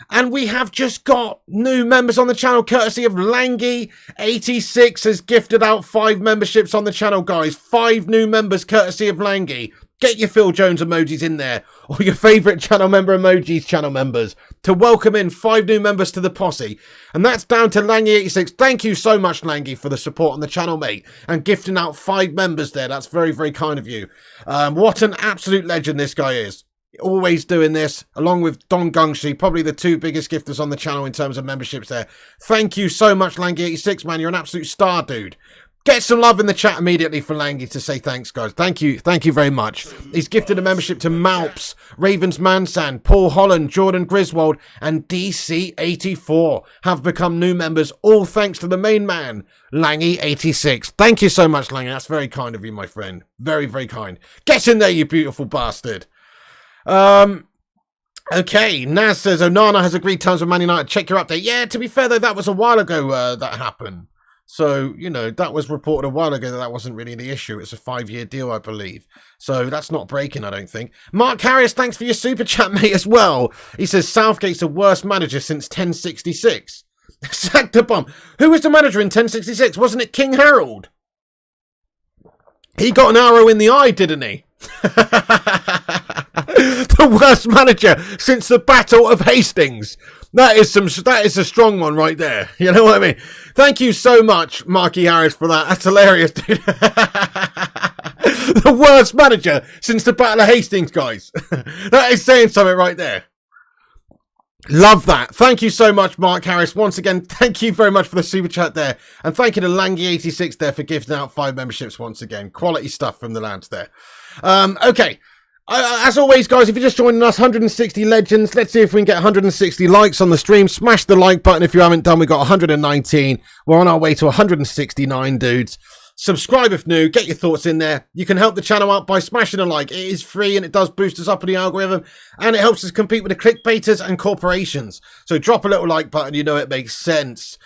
And we have just got new members on the channel, courtesy of Langy86 has gifted out 5 memberships on the channel, guys. 5 new members, courtesy of Langy. Get your Phil Jones emojis in there, or your favourite channel member emojis, channel members, to welcome in 5 new members to the posse. And that's down to Langy86. Thank you so much, Langy, for the support on the channel, mate, and gifting out 5 members there. That's very, very kind of you. What an absolute legend this guy is. Always doing this, along with Don Gungshi, probably the 2 biggest gifters on the channel in terms of memberships there. Thank you so much, Langy86, man. You're an absolute star, dude. Get some love in the chat immediately for Langy to say thanks, guys. Thank you very much. He's gifted a membership to Malps, Ravens Mansan, Paul Holland, Jordan Griswold, and DC84 have become new members, all thanks to the main man, Langy86. Thank you so much, Langy. That's very kind of you, my friend. Very, very kind. Get in there, you beautiful bastard. Okay, Naz says, Onana has agreed terms with Man United. Check your update. Yeah, to be fair, though, that was a while ago that happened. So, you know, that was reported a while ago that wasn't really the issue. It's a 5-year deal, I believe. So that's not breaking, I don't think. Mark Harris, thanks for your super chat, mate, as well. He says, Southgate's the worst manager since 1066. Sack the bomb. Who was the manager in 1066? Wasn't it King Harold? He got an arrow in the eye, didn't he? The worst manager since the Battle of Hastings. That is a strong one right there. You know what I mean? Thank you so much, Marky Harris, for that. That's hilarious, dude. The worst manager since the Battle of Hastings, guys. That is saying something right there. Love that. Thank you so much, Mark Harris. Once again, thank you very much for the super chat there. And thank you to Langy86 there for gifting out 5 memberships once again. Quality stuff from the lads there. Okay. As always, guys, if you're just joining us, 160 legends. Let's see if we can get 160 likes on the stream. Smash the like button if you haven't done. We've got 119. We're on our way to 169, dudes. Subscribe if new. Get your thoughts in there. You can help the channel out by smashing a like. It is free and it does boost us up in the algorithm. And it helps us compete with the clickbaiters and corporations. So drop a little like button. You know it makes sense.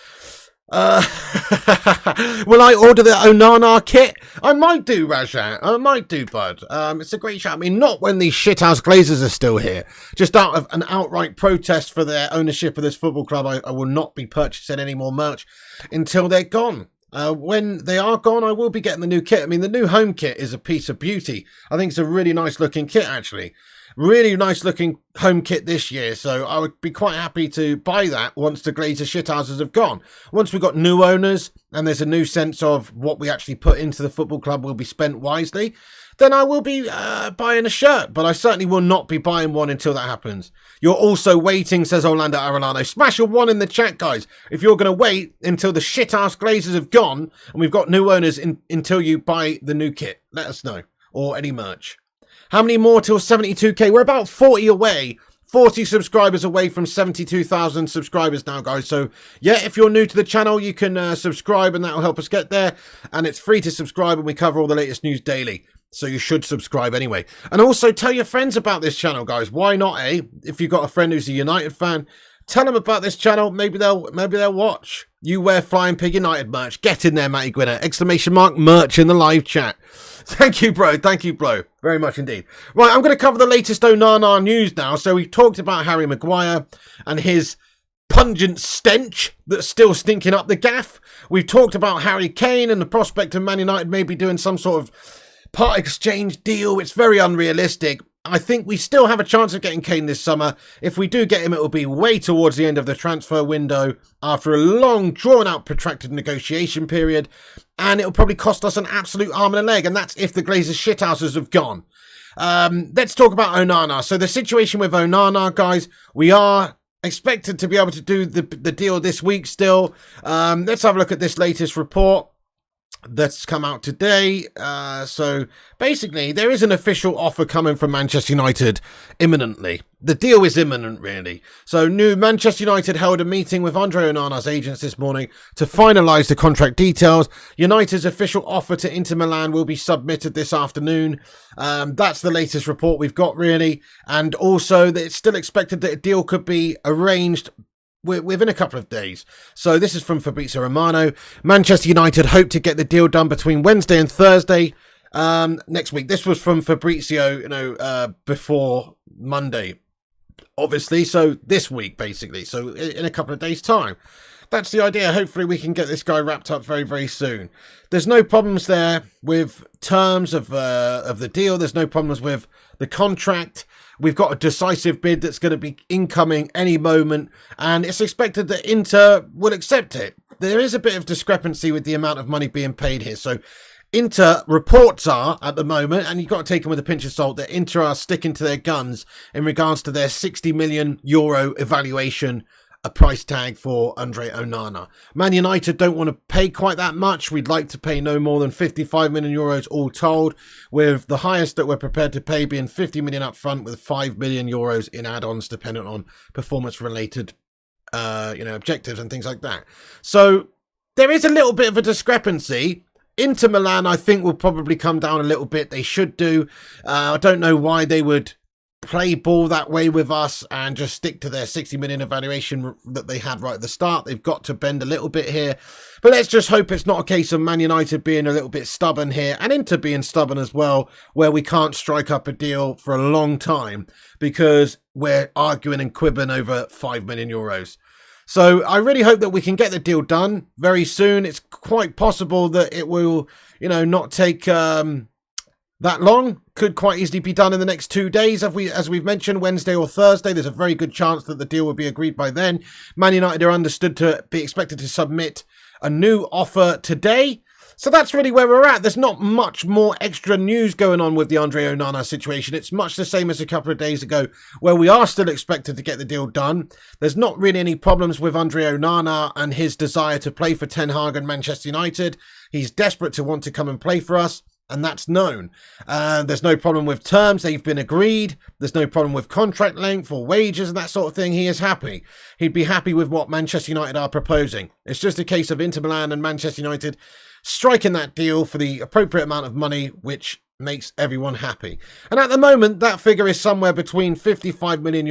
Will I order the Onana kit? I might do, Rajat. I might do, bud. It's a great shout. I mean, not when these shithouse Glazers are still here. Just out of an outright protest for their ownership of this football club, I will not be purchasing any more merch until they're gone. When they are gone, I will be getting the new kit. I mean, the new home kit is a piece of beauty. I think it's a really nice looking kit, actually. Really nice looking home kit this year, so I would be quite happy to buy that once the Glazer shithouses have gone. Once we've got new owners and there's a new sense of what we actually put into the football club will be spent wisely, then I will be buying a shirt, but I certainly will not be buying one until that happens. You're also waiting, says Orlando Arellano. Smash a 1 in the chat, guys, if you're going to wait until the shit-ass Glazers have gone and we've got new owners until you buy the new kit. Let us know, or any merch. How many more till 72k? We're about 40 away. 40 subscribers away from 72,000 subscribers now, guys. So, yeah, if you're new to the channel, you can subscribe and that will help us get there. And it's free to subscribe and we cover all the latest news daily. So you should subscribe anyway. And also tell your friends about this channel, guys. Why not, eh? If you've got a friend who's a United fan, tell them about this channel. Maybe they'll watch. You wear Flying Pig United merch. Get in there, Matty Gwynner. Exclamation mark merch in the live chat. Thank you, bro. Thank you, bro. Very much indeed. Right, I'm going to cover the latest Onana news now. So we talked about Harry Maguire and his pungent stench that's still stinking up the gaff. We've talked about Harry Kane and the prospect of Man United maybe doing some sort of part exchange deal. It's very unrealistic. I think we still have a chance of getting Kane this summer. If we do get him, it will be way towards the end of the transfer window after a long, drawn-out, protracted negotiation period. And it'll probably cost us an absolute arm and a leg. And that's if the Glazers shithouses have gone. Let's talk about Onana. So the situation with Onana, guys, we are expected to be able to do the deal this week still. Let's have a look at this latest report that's come out today. So basically, there is an official offer coming from Manchester United imminently. The deal is imminent, really. So Manchester United held a meeting with Andre Onana's agents this morning to finalise the contract details. United's official offer to Inter Milan will be submitted this afternoon. That's the latest report we've got, really. And also, that it's still expected that a deal could be arranged within a couple of days. So this is from Fabrizio Romano. Manchester United hope to get the deal done between Wednesday and Thursday next week. This was from Fabrizio, before Monday, obviously. So this week, basically. So in a couple of days' time. That's the idea. Hopefully we can get this guy wrapped up very, very soon. There's no problems there with terms of the deal. There's no problems with the contract. We've got a decisive bid that's going to be incoming any moment, and it's expected that Inter will accept it. There is a bit of discrepancy with the amount of money being paid here. So Inter reports are, at the moment, and you've got to take them with a pinch of salt, that Inter are sticking to their guns in regards to their €60 million evaluation, a price tag for Andre Onana. Man United don't want to pay quite that much. We'd like to pay no more than €55 million all told, with the highest that we're prepared to pay being 50 million up front, with €5 million in add-ons dependent on performance-related objectives and things like that. So there is a little bit of a discrepancy. Inter Milan, I think, will probably come down a little bit. They should do. I don't know why they would play ball that way with us and just stick to their 60 million evaluation that they had right at the start. They've got to bend a little bit here, but let's just hope it's not a case of Man United being a little bit stubborn here, and Inter being stubborn as well, where we can't strike up a deal for a long time because we're arguing and quibbling over €5 million. So I really hope that we can get the deal done very soon. It's quite possible that it will, not take that long. Could quite easily be done in the next 2 days, as we've mentioned, Wednesday or Thursday. There's a very good chance that the deal will be agreed by then. Man United are understood to be expected to submit a new offer today. So that's really where we're at. There's not much more extra news going on with the Andre Onana situation. It's much the same as a couple of days ago, where we are still expected to get the deal done. There's not really any problems with Andre Onana and his desire to play for Ten Hag and Manchester United. He's desperate to want to come and play for us, and that's known. There's no problem with terms. They've been agreed. There's no problem with contract length or wages and that sort of thing. He is happy. He'd be happy with what Manchester United are proposing. It's just a case of Inter Milan and Manchester United striking that deal for the appropriate amount of money, which makes everyone happy. And at the moment, that figure is somewhere between €55 million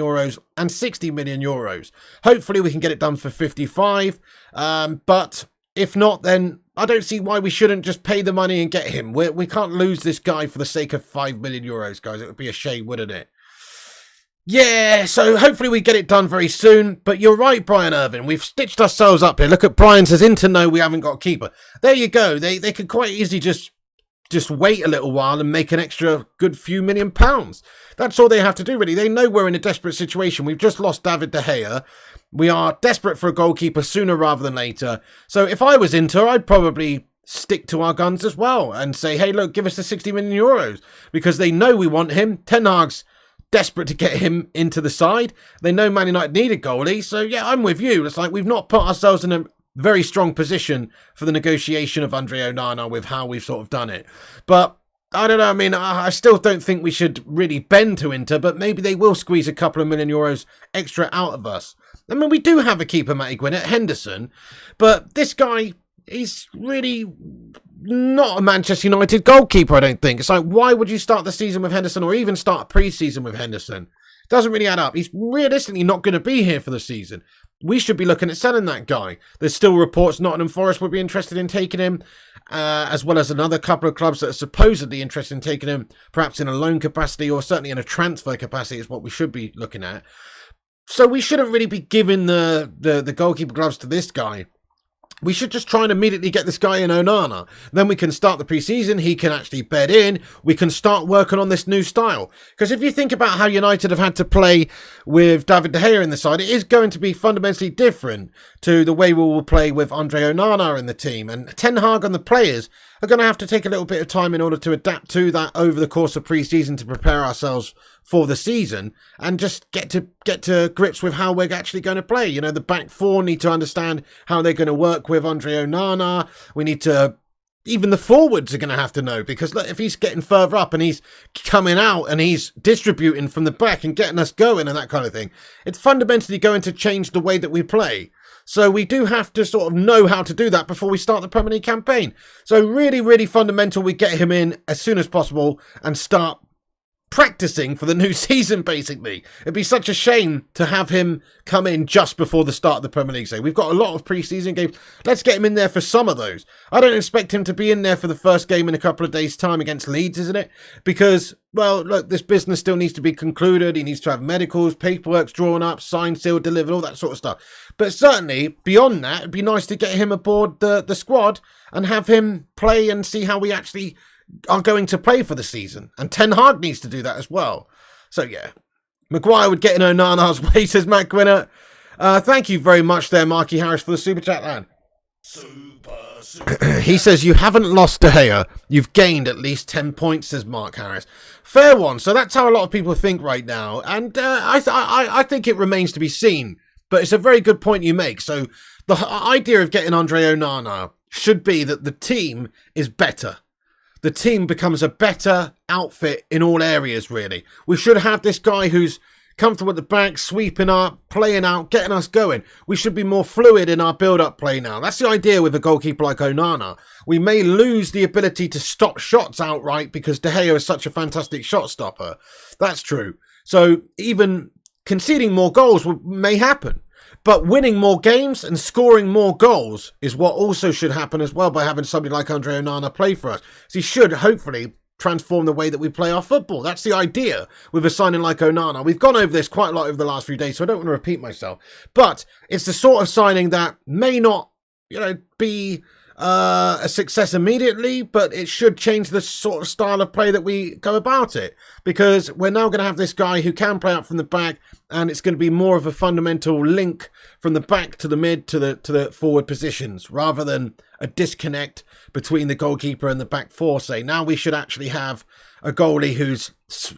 and €60 million. Hopefully we can get it done for 55. But if not, then I don't see why we shouldn't just pay the money and get him. We can't lose this guy for the sake of €5 million, guys. It would be a shame, wouldn't it? Yeah, so hopefully we get it done very soon. But you're right, Brian Irvin. We've stitched ourselves up here. Look at Brian says, Inter, no, we haven't got a keeper. There you go. They could quite easily just wait a little while and make an extra good few £1 million. That's all they have to do, really. They know we're in a desperate situation. We've just lost David De Gea. We are desperate for a goalkeeper sooner rather than later. So if I was Inter, I'd probably stick to our guns as well and say, hey, look, give us the €60 million, because they know we want him. Ten Hag's desperate to get him into the side. They know Man United need a goalie. So yeah, I'm with you. It's like we've not put ourselves in a very strong position for the negotiation of Andre Onana with how we've sort of done it. But I don't know. I mean, I still don't think we should really bend to Inter, but maybe they will squeeze a couple of €1 million extra out of us. I mean, we do have a keeper, Matty Gwynn, at Henderson, but this guy, he's really not a Manchester United goalkeeper, I don't think. It's like, why would you start the season with Henderson or even start a pre-season with Henderson? It doesn't really add up. He's realistically not going to be here for the season. We should be looking at selling that guy. There's still reports Nottingham Forest would be interested in taking him, as well as another couple of clubs that are supposedly interested in taking him, perhaps in a loan capacity or certainly in a transfer capacity is what we should be looking at. So we shouldn't really be giving the goalkeeper gloves to this guy. We should just try and immediately get this guy in Onana. Then we can start the pre-season. He can actually bed in. We can start working on this new style. Because if you think about how United have had to play with David De Gea in the side, it is going to be fundamentally different to the way we will play with Andre Onana in the team. And Ten Hag and the players are going to have to take a little bit of time in order to adapt to that over the course of pre-season to prepare ourselves for the season and just get to grips with how we're actually going to play. You know, the back four need to understand how they're going to work with Andre Onana. We need to, even the forwards are going to have to know, because look, if he's getting further up and he's coming out and he's distributing from the back and getting us going and that kind of thing, it's fundamentally going to change the way that we play. So we do have to sort of know how to do that before we start the Premier League campaign. So really, really fundamental we get him in as soon as possible and start practicing for the new season, basically. It'd be such a shame to have him come in just before the start of the Premier League. So we've got a lot of pre-season games. Let's get him in there for some of those. I don't expect him to be in there for the first game in a couple of days' time against Leeds, isn't it? Because, well, look, this business still needs to be concluded. He needs to have medicals, paperwork's drawn up, signed, sealed, delivered, all that sort of stuff. But certainly, beyond that, it'd be nice to get him aboard the squad and have him play and see how we actually are going to play for the season. And Ten Hag needs to do that as well. So, yeah. Maguire would get in Onana's way, says Matt Gwynner. Thank you very much there, Marky Harris, for the Super Chat, man. He says, you haven't lost De Gea. You've gained at least 10 points, says Mark Harris. Fair one. So that's how a lot of people think right now. And I think it remains to be seen. But it's a very good point you make. So the idea of getting Andre Onana should be that the team is better. The team becomes a better outfit in all areas, really. We should have this guy who's comfortable at the back, sweeping up, playing out, getting us going. We should be more fluid in our build-up play now. That's the idea with a goalkeeper like Onana. We may lose the ability to stop shots outright because De Gea is such a fantastic shot stopper. That's true. So even conceding more goals may happen. But winning more games and scoring more goals is what also should happen as well by having somebody like Andre Onana play for us. So he should hopefully transform the way that we play our football. That's the idea with a signing like Onana. We've gone over this quite a lot over the last few days, so I don't want to repeat myself. But it's the sort of signing that may not, be a success immediately, but it should change the sort of style of play that we go about it, because we're now going to have this guy who can play out from the back, and it's going to be more of a fundamental link from the back to the mid to the forward positions, rather than a disconnect between the goalkeeper and the back four. Say now we should actually have a goalie who's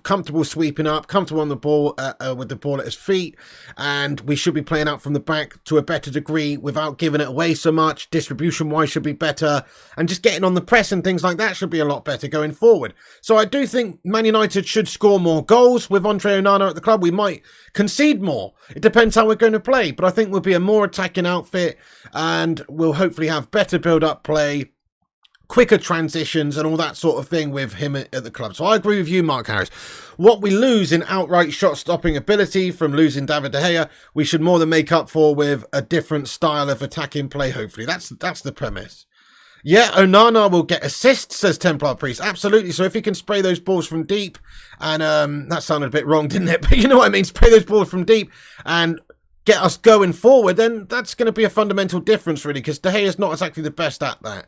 comfortable sweeping up, comfortable on the ball with the ball at his feet, and we should be playing out from the back to a better degree without giving it away so much. Distribution-wise should be better, and just getting on the press and things like that should be a lot better going forward. So I do think Man United should score more goals with Andre Onana at the club. We might concede more. It depends how we're going to play, but I think we'll be a more attacking outfit, and we'll hopefully have better build-up play, quicker transitions and all that sort of thing with him at the club. So I agree with you, Mark Harris. What we lose in outright shot-stopping ability from losing David De Gea, we should more than make up for with a different style of attacking play, hopefully. That's the premise. Yeah, Onana will get assists, says Templar Priest. Absolutely. So if he can spray those balls from deep, and that sounded a bit wrong, didn't it? But you know what I mean? Spray those balls from deep and get us going forward, then that's going to be a fundamental difference, really, because De Gea is not exactly the best at that.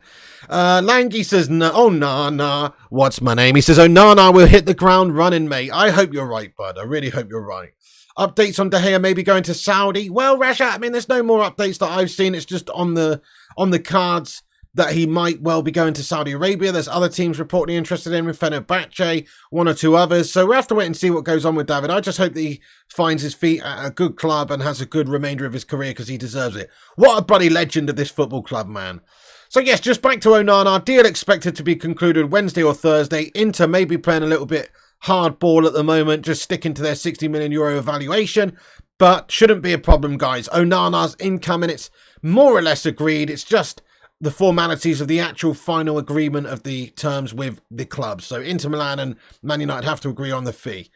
Langy says, no, Onana, what's my name? He says, Onana will hit the ground running, mate. I hope you're right, bud. I really hope you're right. Updates on De Gea maybe going to Saudi. Well, Rasha, I mean, there's no more updates that I've seen. It's just on the cards that he might well be going to Saudi Arabia. There's other teams reportedly interested in him, Fenerbahce, one or two others. So we'll have to wait and see what goes on with David. I just hope that he finds his feet at a good club and has a good remainder of his career, because he deserves it. What a bloody legend of this football club, man. So yes, just back to Onana. Deal expected to be concluded Wednesday or Thursday. Inter may be playing a little bit hardball at the moment, just sticking to their €60 million evaluation, but shouldn't be a problem, guys. Onana's income, and it's more or less agreed. It's just the formalities of the actual final agreement of the terms with the club. So Inter Milan and Man United have to agree on the fee.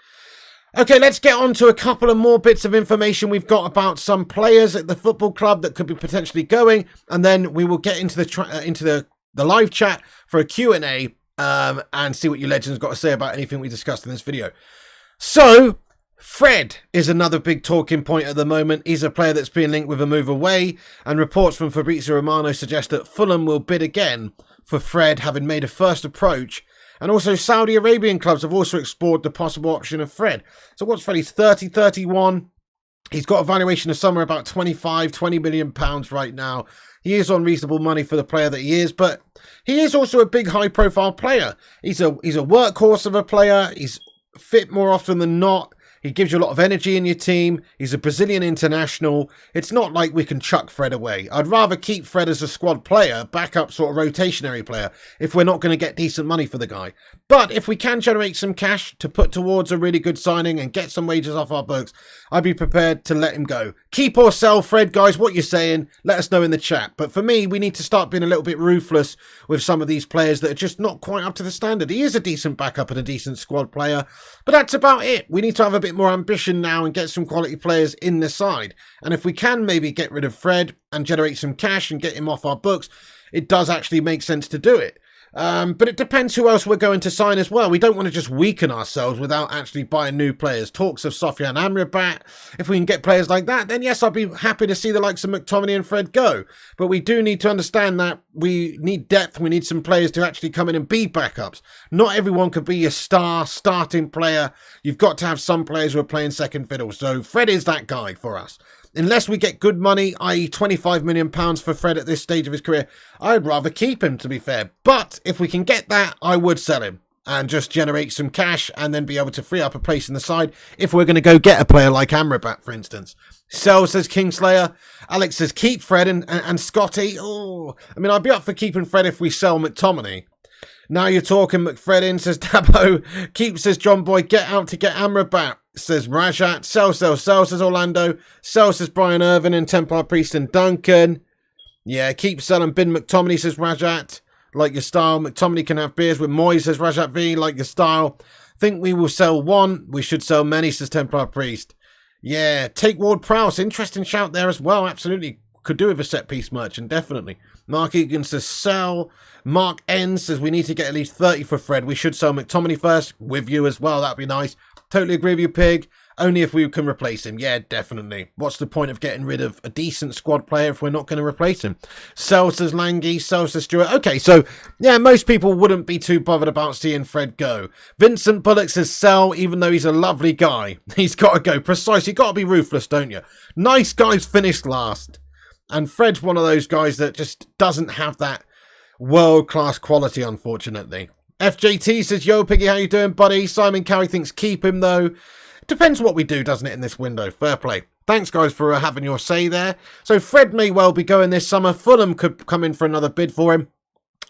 Okay, let's get on to a couple of more bits of information we've got about some players at the football club that could be potentially going, and then we will get into the live chat for a Q&A and see what you legends got to say about anything we discussed in this video. So Fred is another big talking point at the moment. He's a player that's being linked with a move away, and reports from Fabrizio Romano suggest that Fulham will bid again for Fred, having made a first approach. And also Saudi Arabian clubs have also explored the possible option of Fred. So what's Fred? He's 30, 31. He's got a valuation of somewhere about 20 million pounds right now. He is on reasonable money for the player that he is, but he is also a big high profile player. He's a workhorse of a player. He's fit more often than not. He gives you a lot of energy in your team. He's a Brazilian international. It's not like we can chuck Fred away. I'd rather keep Fred as a squad player, backup sort of rotationary player, if we're not going to get decent money for the guy. But if we can generate some cash to put towards a really good signing and get some wages off our books, I'd be prepared to let him go. Keep or sell Fred, guys. What you're saying, let us know in the chat. But for me, we need to start being a little bit ruthless with some of these players that are just not quite up to the standard. He is a decent backup and a decent squad player, but that's about it. We need to have a bit more ambition now and get some quality players in the side. And if we can maybe get rid of Fred and generate some cash and get him off our books, it does actually make sense to do it. But it depends who else we're going to sign as well. We don't want to just weaken ourselves without actually buying new players. Talks of Sofian Amrabat. If we can get players like that, then yes, I'd be happy to see the likes of McTominay and Fred go. But we do need to understand that we need depth. We need some players to actually come in and be backups. Not everyone could be a starting player. You've got to have some players who are playing second fiddle. So Fred is that guy for us. Unless we get good money, i.e. £25 million for Fred at this stage of his career, I'd rather keep him, to be fair. But if we can get that, I would sell him and just generate some cash and then be able to free up a place in the side if we're going to go get a player like Amrabat, for instance. Sell, says Kingslayer. Alex says keep Fred and Scotty. Oh, I mean, I'd be up for keeping Fred if we sell McTominay. Now you're talking, McFredin, says Dabo. Keep, says John Boy. Get out to get Amrabat, says Rajat. Sell, says Orlando. Sell, says Brian Irvin and Templar Priest and Duncan. Yeah, keep selling bin McTominay, says Rajat. Like your style. McTominay can have beers with Moyes, says Rajat V. Like your style. Think we will sell one. We should sell many, says Templar Priest. Yeah, take Ward-Prowse. Interesting shout there as well. Absolutely. Could do with a set-piece merchant, definitely. Mark Egan says sell. Mark N says we need to get at least 30 for Fred. We should sell McTominay first. With you as well. That'd be nice. Totally agree with you, Pig. Only if we can replace him. Yeah, definitely. What's the point of getting rid of a decent squad player if we're not going to replace him? Sell, says Langy. Sell, says Stewart. Okay, so, yeah, most people wouldn't be too bothered about seeing Fred go. Vincent Bullock says sell, even though he's a lovely guy. He's got to go. Precisely. Got to be ruthless, don't you? Nice guys finished last. And Fred's one of those guys that just doesn't have that world-class quality, unfortunately. FJT says, yo, Piggy, how you doing, buddy? Simon Cowie thinks keep him, though. Depends what we do, doesn't it, in this window? Fair play. Thanks, guys, for having your say there. So Fred may well be going this summer. Fulham could come in for another bid for him.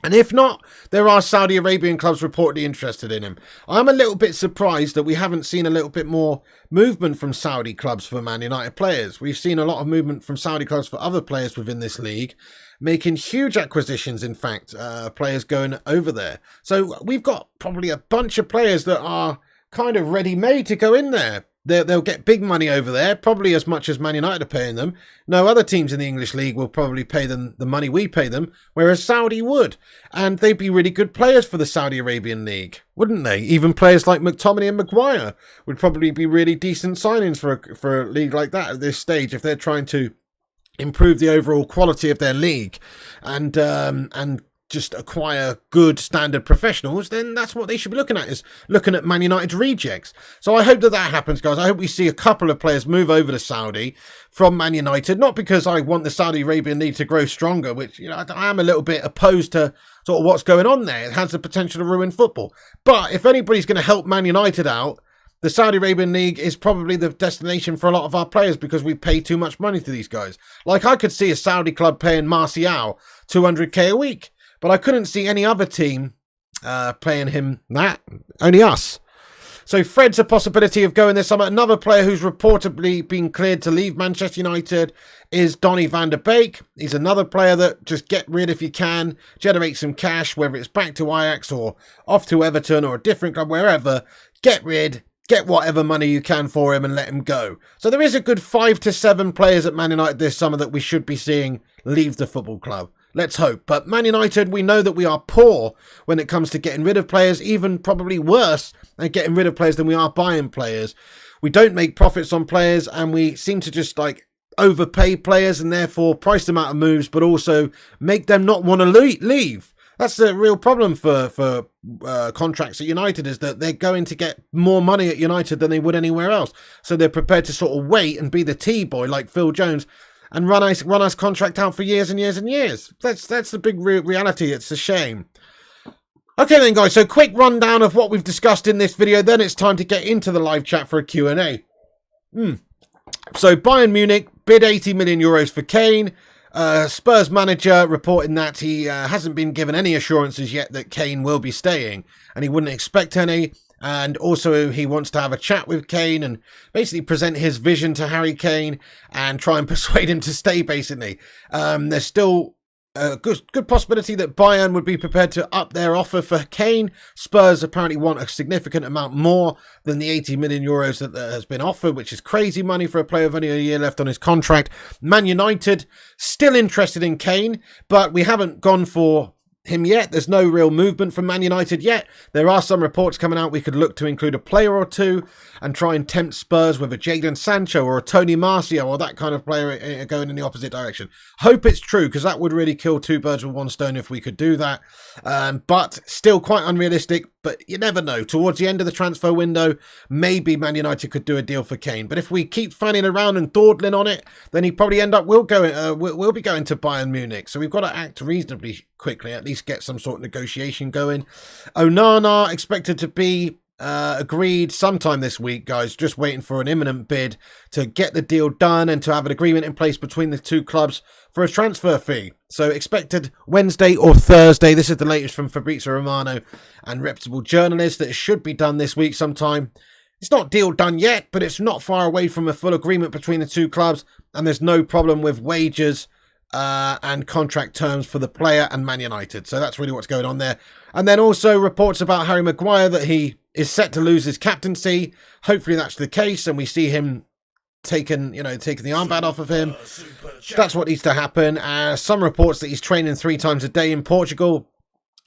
And if not, there are Saudi Arabian clubs reportedly interested in him. I'm a little bit surprised that we haven't seen a little bit more movement from Saudi clubs for Man United players. We've seen a lot of movement from Saudi clubs for other players within this league, making huge acquisitions, in fact, players going over there. So we've got probably a bunch of players that are kind of ready-made to go in there. They'll get big money over there, probably as much as Man United are paying them. No other teams in the English league will probably pay them the money we pay them, whereas Saudi would. And they'd be really good players for the Saudi Arabian league, wouldn't they? Even players like McTominay and Maguire would probably be really decent signings for a league like that at this stage if they're trying to improve the overall quality of their league and just acquire good standard professionals. Then that's what they should be looking at, is looking at Man United's rejects. So I hope that happens, guys. I hope we see a couple of players move over to Saudi from Man United, not because I want the Saudi Arabian league to grow stronger, which, you know, I am a little bit opposed to sort of what's going on there. It has the potential to ruin football. But if anybody's going to help Man United out, the Saudi Arabian League is probably the destination for a lot of our players because we pay too much money to these guys. Like, I could see a Saudi club paying Martial 200k a week, but I couldn't see any other team paying him that. Only us. So Fred's a possibility of going this summer. Another player who's reportedly been cleared to leave Manchester United is Donny van der Beek. He's another player that just get rid if you can, generate some cash, whether it's back to Ajax or off to Everton or a different club, wherever. Get rid, get whatever money you can for him and let him go. So there is a good 5 to 7 players at Man United this summer that we should be seeing leave the football club. Let's hope. But Man United, we know that we are poor when it comes to getting rid of players, even probably worse at getting rid of players than we are buying players. We don't make profits on players, and we seem to just like overpay players and therefore price them out of moves, but also make them not want to leave. That's the real problem for contracts at United, is that they're going to get more money at United than they would anywhere else. So they're prepared to sort of wait and be the T-boy like Phil Jones and run us contract out for years and years and years. That's the big reality. It's a shame. Okay then guys, so quick rundown of what we've discussed in this video, then it's time to get into the live chat for a Q&A. So Bayern Munich bid 80 million euros for Kane. Spurs manager reporting that he hasn't been given any assurances yet that Kane will be staying, and he wouldn't expect any. And also he wants to have a chat with Kane and basically present his vision to Harry Kane and try and persuade him to stay, basically. There's still a good possibility that Bayern would be prepared to up their offer for Kane. Spurs apparently want a significant amount more than the 80 million euros that has been offered, which is crazy money for a player with only a year left on his contract. Man United still interested in Kane, but we haven't gone for him yet. There's no real movement from Man United yet. There are some reports coming out. We could look to include a player or two and try and tempt Spurs with a Jadon Sancho or a Tony Martial or that kind of player going in the opposite direction. Hope it's true, because that would really kill two birds with one stone if we could do that. But still quite unrealistic. But you never know. Towards the end of the transfer window, maybe Man United could do a deal for Kane. But if we keep fanning around and dawdling on it, then he probably will be going to Bayern Munich. So we've got to act reasonably quickly, at least get some sort of negotiation going. Onana expected to be agreed sometime this week, guys. Just waiting for an imminent bid to get the deal done and to have an agreement in place between the two clubs for a transfer fee. So expected Wednesday or Thursday. This is the latest from Fabrizio Romano and reputable journalists, that it should be done this week sometime. It's not deal done yet, but it's not far away from a full agreement between the two clubs, and there's no problem with wages and contract terms for the player and Man United. So that's really what's going on there. And then also reports about Harry Maguire, that he is set to lose his captaincy. Hopefully that's the case, and we see him taking the armband off of him. That's what needs to happen. Some reports that he's training 3 times a day in Portugal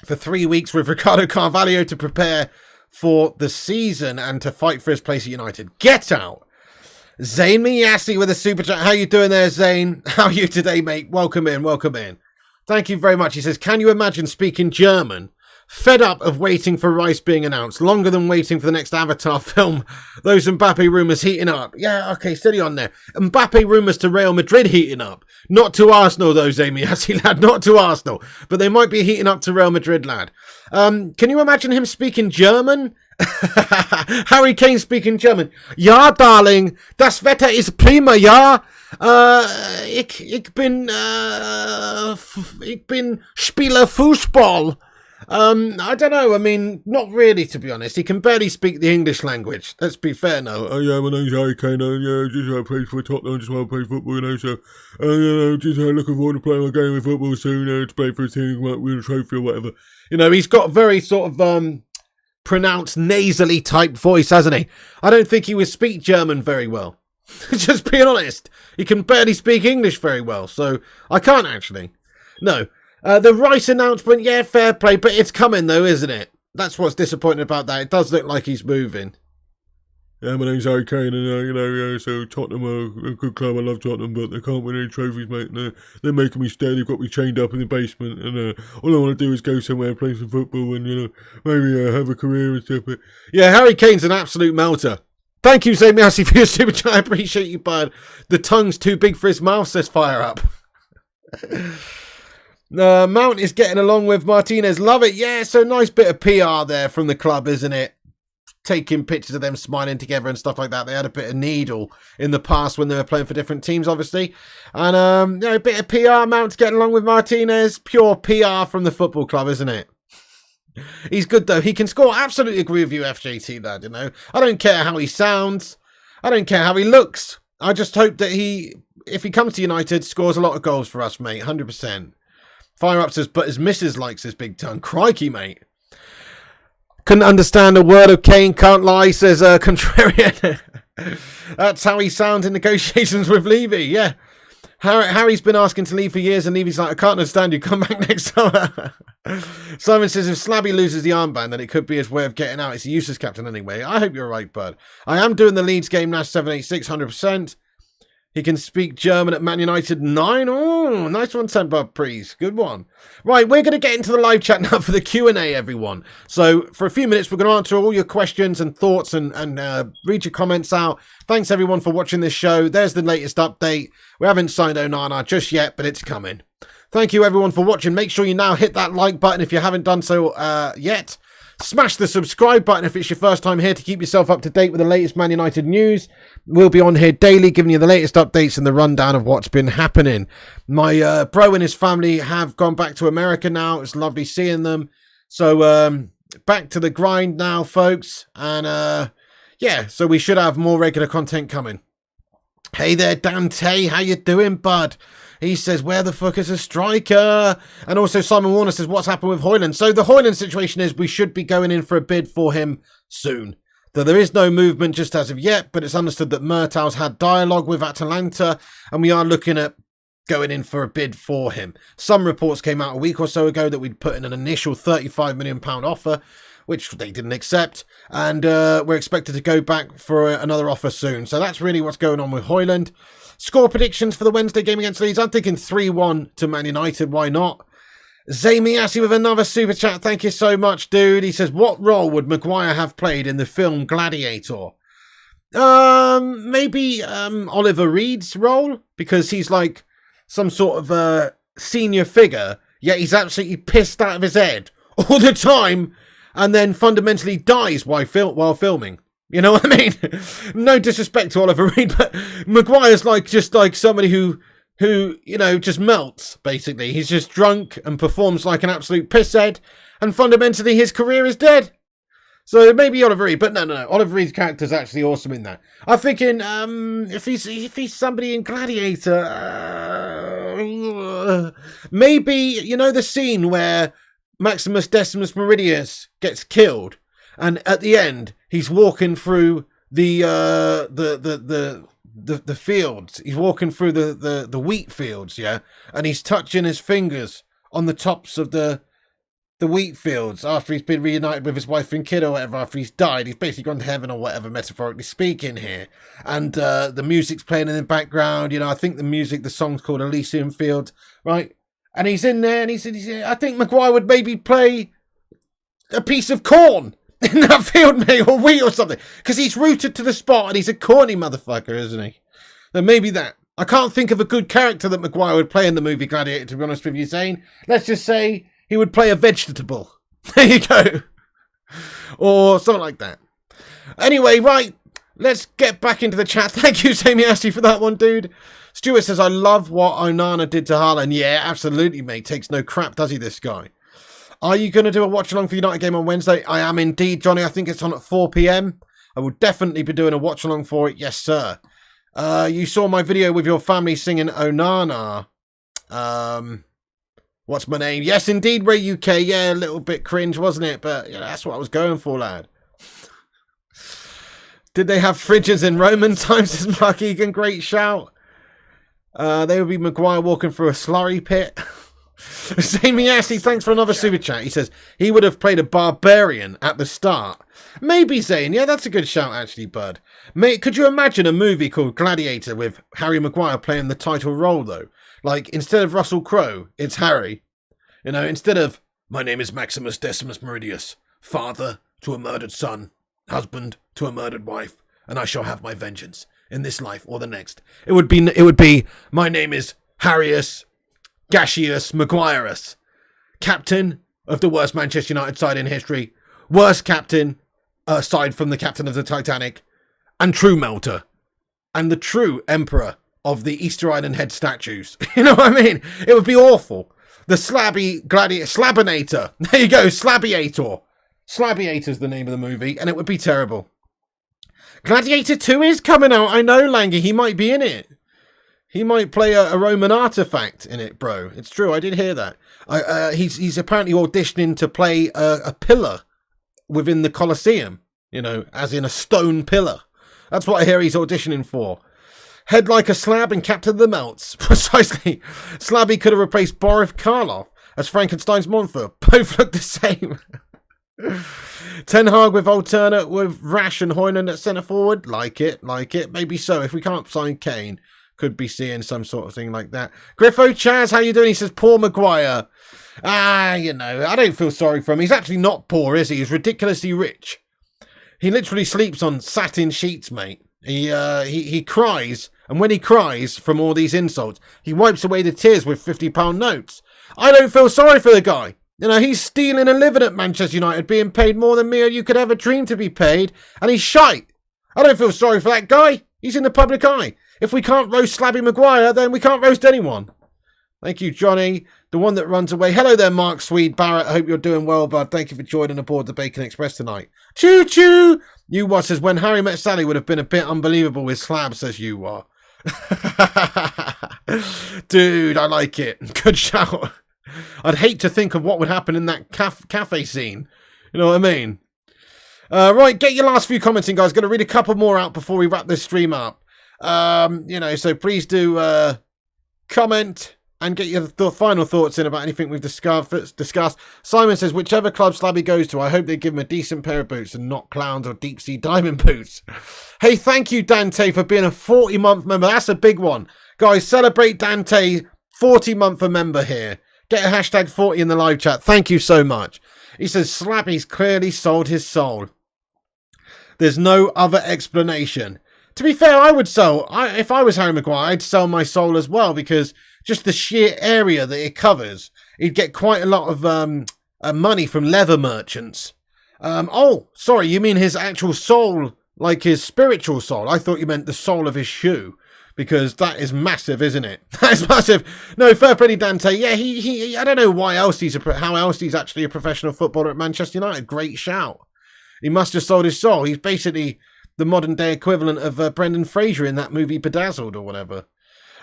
for 3 weeks with Ricardo Carvalho to prepare for the season and to fight for his place at United. Get out! Zayn Miyasi with a super chat. How you doing there, Zayn? How are you today, mate? Welcome in, welcome in. Thank you very much. He says, can you imagine speaking German? Fed up of waiting for Rice being announced. Longer than waiting for the next Avatar film. Those Mbappe rumours heating up. Yeah, okay, steady on there. Mbappe rumours to Real Madrid heating up. Not to Arsenal, though, Zayn Miyasi, lad. Not to Arsenal. But they might be heating up to Real Madrid, lad. Can you imagine him speaking German? Harry Kane speaking German. Ja, darling, das Wetter ist prima, ja. Ich bin Spieler Fußball. I don't know. I mean, not really, to be honest. He can barely speak the English language. Let's be fair now.
Oh yeah, my name's Harry Kane. Yeah, just play for Tottenham. Just want to play football, So, just looking forward to playing my game of football soon. To play for a team, win a trophy or whatever.
He's got very sort of pronounced nasally type voice, hasn't he? I don't think he would speak German very well. Just being honest, he can barely speak English very well. So I can't actually. No. The Rice announcement, yeah, fair play, but it's coming though, isn't it? That's what's disappointing about that. It does look like he's moving.
Yeah, my name's Harry Kane, and so Tottenham are a good club. I love Tottenham, but they can't win any trophies, mate. They're making me stay. They've got me chained up in the basement, and all I want to do is go somewhere and play some football, and maybe have a career and stuff. But
yeah, Harry Kane's an absolute melter. Thank you, Zayn Miyasi, for your super chat. I appreciate you, bud. The tongue's too big for his mouth, says Fire Up. Mount is getting along with Martinez. Love it. Yeah, so nice bit of PR there from the club, isn't it? Taking pictures of them smiling together and stuff like that. They had a bit of needle in the past when they were playing for different teams, obviously. And, a bit of PR. Mount's getting along with Martinez. Pure PR from the football club, isn't it? He's good, though. He can score. Absolutely agree with you, FJT, lad, I don't care how he sounds. I don't care how he looks. I just hope that if he comes to United, scores a lot of goals for us, mate. 100%. Fire Up says, but his missus likes his big tongue. Crikey, mate. Couldn't understand a word of Kane, can't lie, says Contrarian. That's how he sounds in negotiations with Levy, yeah. Harry's been asking to leave for years, and Levy's like, I can't understand you, come back next summer. Simon says, if Slabby loses the armband, then it could be his way of getting out. It's a useless captain anyway. I hope you're right, bud. I am doing the Leeds game now, 786, 100%. He can speak German at Man United 9. Oh, nice one, Bud Prees. Good one. Right, we're going to get into the live chat now for the Q&A, everyone. So for a few minutes, we're going to answer all your questions and thoughts and read your comments out. Thanks, everyone, for watching this show. There's the latest update. We haven't signed Onana just yet, but it's coming. Thank you everyone for watching. Make sure you now hit that like button if you haven't done so yet. Smash the subscribe button if it's your first time here to keep yourself up to date with the latest Man United news. We'll be on here daily giving you the latest updates and the rundown of what's been happening. My bro and his family have gone back to America now. It's lovely seeing them. So back to the grind now, folks. And yeah, so we should have more regular content coming. Hey there, Dante. How you doing, bud? He says, where the fuck is a striker? And also Simon Warner says, what's happened with Højlund? So the Højlund situation is we should be going in for a bid for him soon. Though there is no movement just as of yet, but it's understood that Murtau's had dialogue with Atalanta, and we are looking at going in for a bid for him. Some reports came out a week or so ago that we'd put in an initial £35 million offer, which they didn't accept, and we're expected to go back for another offer soon. So that's really what's going on with Højlund. Score predictions for the Wednesday game against Leeds. I'm thinking 3-1 to Man United. Why not? Zamiassi with another super chat. Thank you so much, dude. He says, what role would Maguire have played in the film Gladiator? Maybe Oliver Reed's role, because he's like some sort of a senior figure, yet he's absolutely pissed out of his head all the time, and then fundamentally dies while filming. You know what I mean? No disrespect to Oliver Reed, but Maguire's like just like somebody who you know just melts. Basically, he's just drunk and performs like an absolute pisshead, and fundamentally his career is dead. So maybe Oliver Reed, but no. Oliver Reed's character's actually awesome in that. I'm thinking if he's somebody in Gladiator, maybe you know the scene where Maximus Decimus Meridius gets killed. And at the end, he's walking through the fields. He's walking through the wheat fields, yeah. And he's touching his fingers on the tops of the wheat fields after he's been reunited with his wife and kid or whatever. After he's died, he's basically gone to heaven or whatever, metaphorically speaking here. And the music's playing in the background. You know, I think the song's called Elysium Fields, right? And he's in there, and he said, I think Maguire would maybe play a piece of corn in that field, mate, or wheat or something, because he's rooted to the spot and he's a corny motherfucker, isn't he? Then maybe that. I can't think of a good character that Maguire would play in the movie Gladiator, to be honest with you, Zane. Let's just say he would play a vegetable. There you go. Or something like that. Anyway, right, let's get back into the chat. Thank you, Zamiassi, for that one, dude. Stuart says, I love what Onana did to Haaland. Yeah, absolutely, mate. Takes no crap, does he, this guy? Are you going to do a watch-along for United game on Wednesday? I am indeed, Johnny. I think it's on at 4 p.m. I will definitely be doing a watch-along for it. Yes, sir. You saw my video with your family singing Onana. What's my name? Yes, indeed, Ray UK. Yeah, a little bit cringe, wasn't it? But yeah, that's what I was going for, lad. Did they have fridges in Roman times? Says Mark Egan. Great shout. They would be Maguire walking through a slurry pit. Zamiassi, thanks for another super chat. He says he would have played a barbarian at the start. Maybe, Zane. Yeah, that's a good shout, actually, bud. Mate, could you imagine a movie called Gladiator with Harry Maguire playing the title role, though? Like, instead of Russell Crowe, it's Harry. You know, instead of, my name is Maximus Decimus Meridius, father to a murdered son, husband to a murdered wife, and I shall have my vengeance in this life or the next. It would be, my name is Harrius Gaseous Maguireus, captain of the worst Manchester United side in history, worst captain aside from the captain of the Titanic, and true melter, and the true emperor of the Easter Island head statues. You know what I mean? It would be awful. The slabby gladiator, Slabinator. There you go, Slabiator. Slabiator's the name of the movie, and it would be terrible. Gladiator 2 is coming out. I know, Langy. He might be in it. He might play a Roman artifact in it, bro. It's true. I did hear that. He's apparently auditioning to play a pillar within the Colosseum. You know, as in a stone pillar. That's what I hear he's auditioning for. Head like a slab and captain the melts. Precisely. Slabby could have replaced Boris Karloff as Frankenstein's monster. Both look the same. Ten Hag with alternate with Rash and Højlund at centre forward. Like it. Maybe so. If we can't sign Kane, could be seeing some sort of thing like that. Griffo Chaz, how you doing? He says, poor Maguire. You know, I don't feel sorry for him. He's actually not poor, is he? He's ridiculously rich. He literally sleeps on satin sheets, mate. He cries And when he cries from all these insults, he wipes away the tears with £50 notes. I don't feel sorry for the guy. You know, he's stealing a living at Manchester United, being paid more than me or you could ever dream to be paid, and he's shite. I don't feel sorry for that guy. He's in the public eye. If we can't roast Slabby Maguire, then we can't roast anyone. Thank you, Johnny, the one that runs away. Hello there, Mark Swede Barrett. I hope you're doing well, bud. Thank you for joining aboard the Bacon Express tonight. Choo choo! You what says, when Harry met Sally would have been a bit unbelievable with Slab, says you what. Dude, I like it. Good shout. I'd hate to think of what would happen in that cafe scene. You know what I mean? Right, get your last few comments in, guys. Going to read a couple more out before we wrap this stream up. You know, so please do comment and get your final thoughts in about anything we've discussed. Simon says, whichever club Slabby goes to, I hope they give him a decent pair of boots and not clowns or deep sea diamond boots. Hey, thank you, Dante, for being a 40-month member. That's a big one. Guys, celebrate Dante, 40-month member here. Get a hashtag 40 in the live chat. Thank you so much. He says, Slabby's clearly sold his soul. There's no other explanation. To be fair, I would sell, if I was Harry Maguire, I'd sell my soul as well, because just the sheer area that it covers, he'd get quite a lot of money from leather merchants. Oh, sorry, you mean his actual soul, like his spiritual soul? I thought you meant the sole of his shoe, because that is massive, isn't it? That is massive. No, fair play, Dante. Yeah, he I don't know why else how else he's actually a professional footballer at Manchester United. Great shout. He must have sold his soul. He's basically the modern day equivalent of Brendan Fraser in that movie Bedazzled or whatever.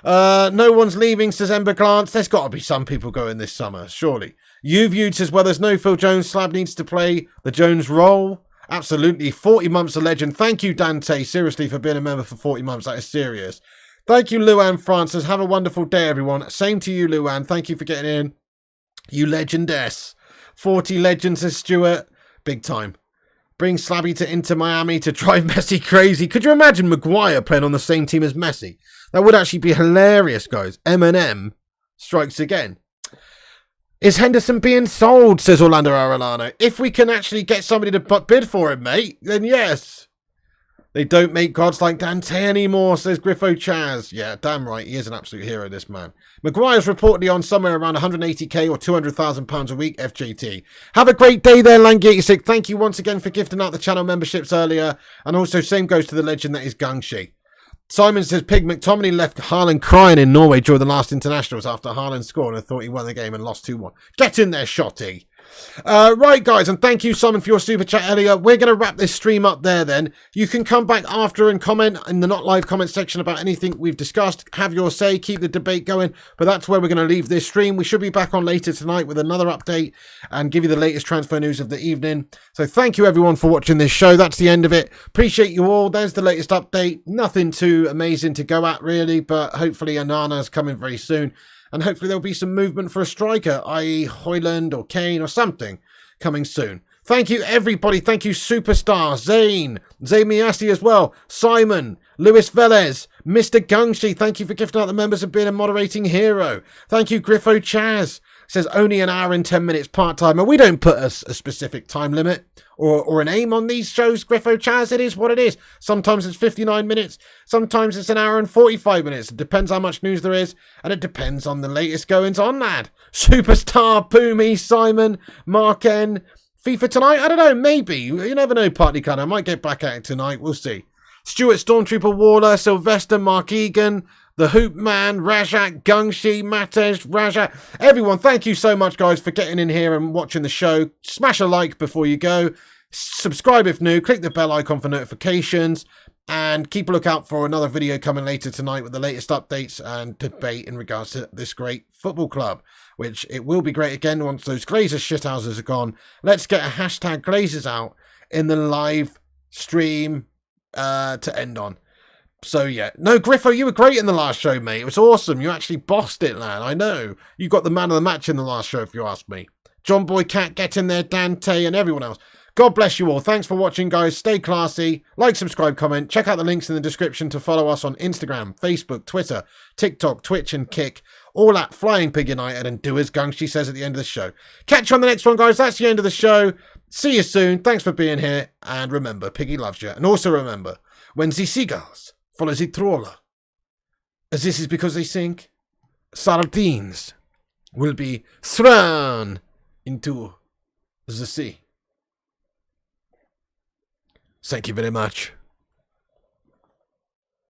No one's leaving, says Ember Glance. There's got to be some people going this summer, surely. You viewed says, well, there's no Phil Jones. Slab needs to play the Jones role. Absolutely. 40 months a legend. Thank you, Dante, seriously, for being a member for 40 months. That is serious. Thank you, Luan Francis. Have a wonderful day, everyone. Same to you, Luan. Thank you for getting in. You legendess. 40 legends, says Stuart. Big time. Bring Slabby to Inter Miami to drive Messi crazy. Could you imagine Maguire playing on the same team as Messi? That would actually be hilarious, guys. Eminem strikes again. Is Henderson being sold, says Orlando Arellano. If we can actually get somebody to bid for him, mate, then yes. They don't make gods like Dante anymore, says Griffo Chaz. Yeah, damn right. He is an absolute hero, this man. Maguire's reportedly on somewhere around 180k or £200,000 a week, FJT. Have a great day there, Lang86. Thank you once again for gifting out the channel memberships earlier. And also, same goes to the legend that is Gangshi. Simon says, Pig McTominay left Haaland crying in Norway during the last internationals after Haaland scored and thought he won the game and lost 2-1. Get in there, Shotty. Right, guys, and thank you, Simon, for your super chat earlier. We're going to wrap this stream up there then. You can come back after and comment in the not live comment section about anything we've discussed. Have your say, keep the debate going, but that's where we're going to leave this stream. We should be back on later tonight with another update and give you the latest transfer news of the evening. So thank you, everyone, for watching this show. That's the end of it. Appreciate you all. There's the latest update. Nothing too amazing to go at, really, but hopefully Onana's coming very soon. And hopefully there'll be some movement for a striker, i.e. Højlund or Kane or something coming soon. Thank you, everybody. Thank you, Superstar, Zane, Zamiasi as well, Simon, Luis Velez, Mr. Gungshi. Thank you for gifting out the members and being a moderating hero. Thank you, Griffo Chaz. Says only an hour and 10 minutes part-time. And we don't put a specific time limit or an aim on these shows, Griffo Chaz. It is what it is. Sometimes it's 59 minutes. Sometimes it's an hour and 45 minutes. It depends how much news there is. And it depends on the latest goings on, lad. Superstar, Poomy, Simon, Mark N. FIFA tonight? I don't know. Maybe. You never know, Partly Cunner. I might get back at it tonight. We'll see. Stuart Stormtrooper Waller, Sylvester, Mark Egan, The Hoop Man, Rajat, Gungshi, Matesh, Rajat. Everyone, thank you so much, guys, for getting in here and watching the show. Smash a like before you go. Subscribe if new. Click the bell icon for notifications. And keep a lookout for another video coming later tonight with the latest updates and debate in regards to this great football club. Which it will be great again once those Glazer shithouses are gone. Let's get a hashtag Glazers out in the live stream to end on. So yeah, no, Griffo, you were great in the last show, mate. It was awesome. You actually bossed it, lad. I know. You got the man of the match in the last show, if you ask me. John Boy Cat, get in there, Dante, and everyone else. God bless you all. Thanks for watching, guys. Stay classy. Like, subscribe, comment. Check out the links in the description to follow us on Instagram, Facebook, Twitter, TikTok, Twitch, and Kick. All at Flying Pig United, and do as Gungshi says at the end of the show. Catch you on the next one, guys. That's the end of the show. See you soon. Thanks for being here. And remember, Piggy loves you. And also remember, when the seagulls follow the trawler, As this is because they think sardines will be thrown into the sea. Thank you very much.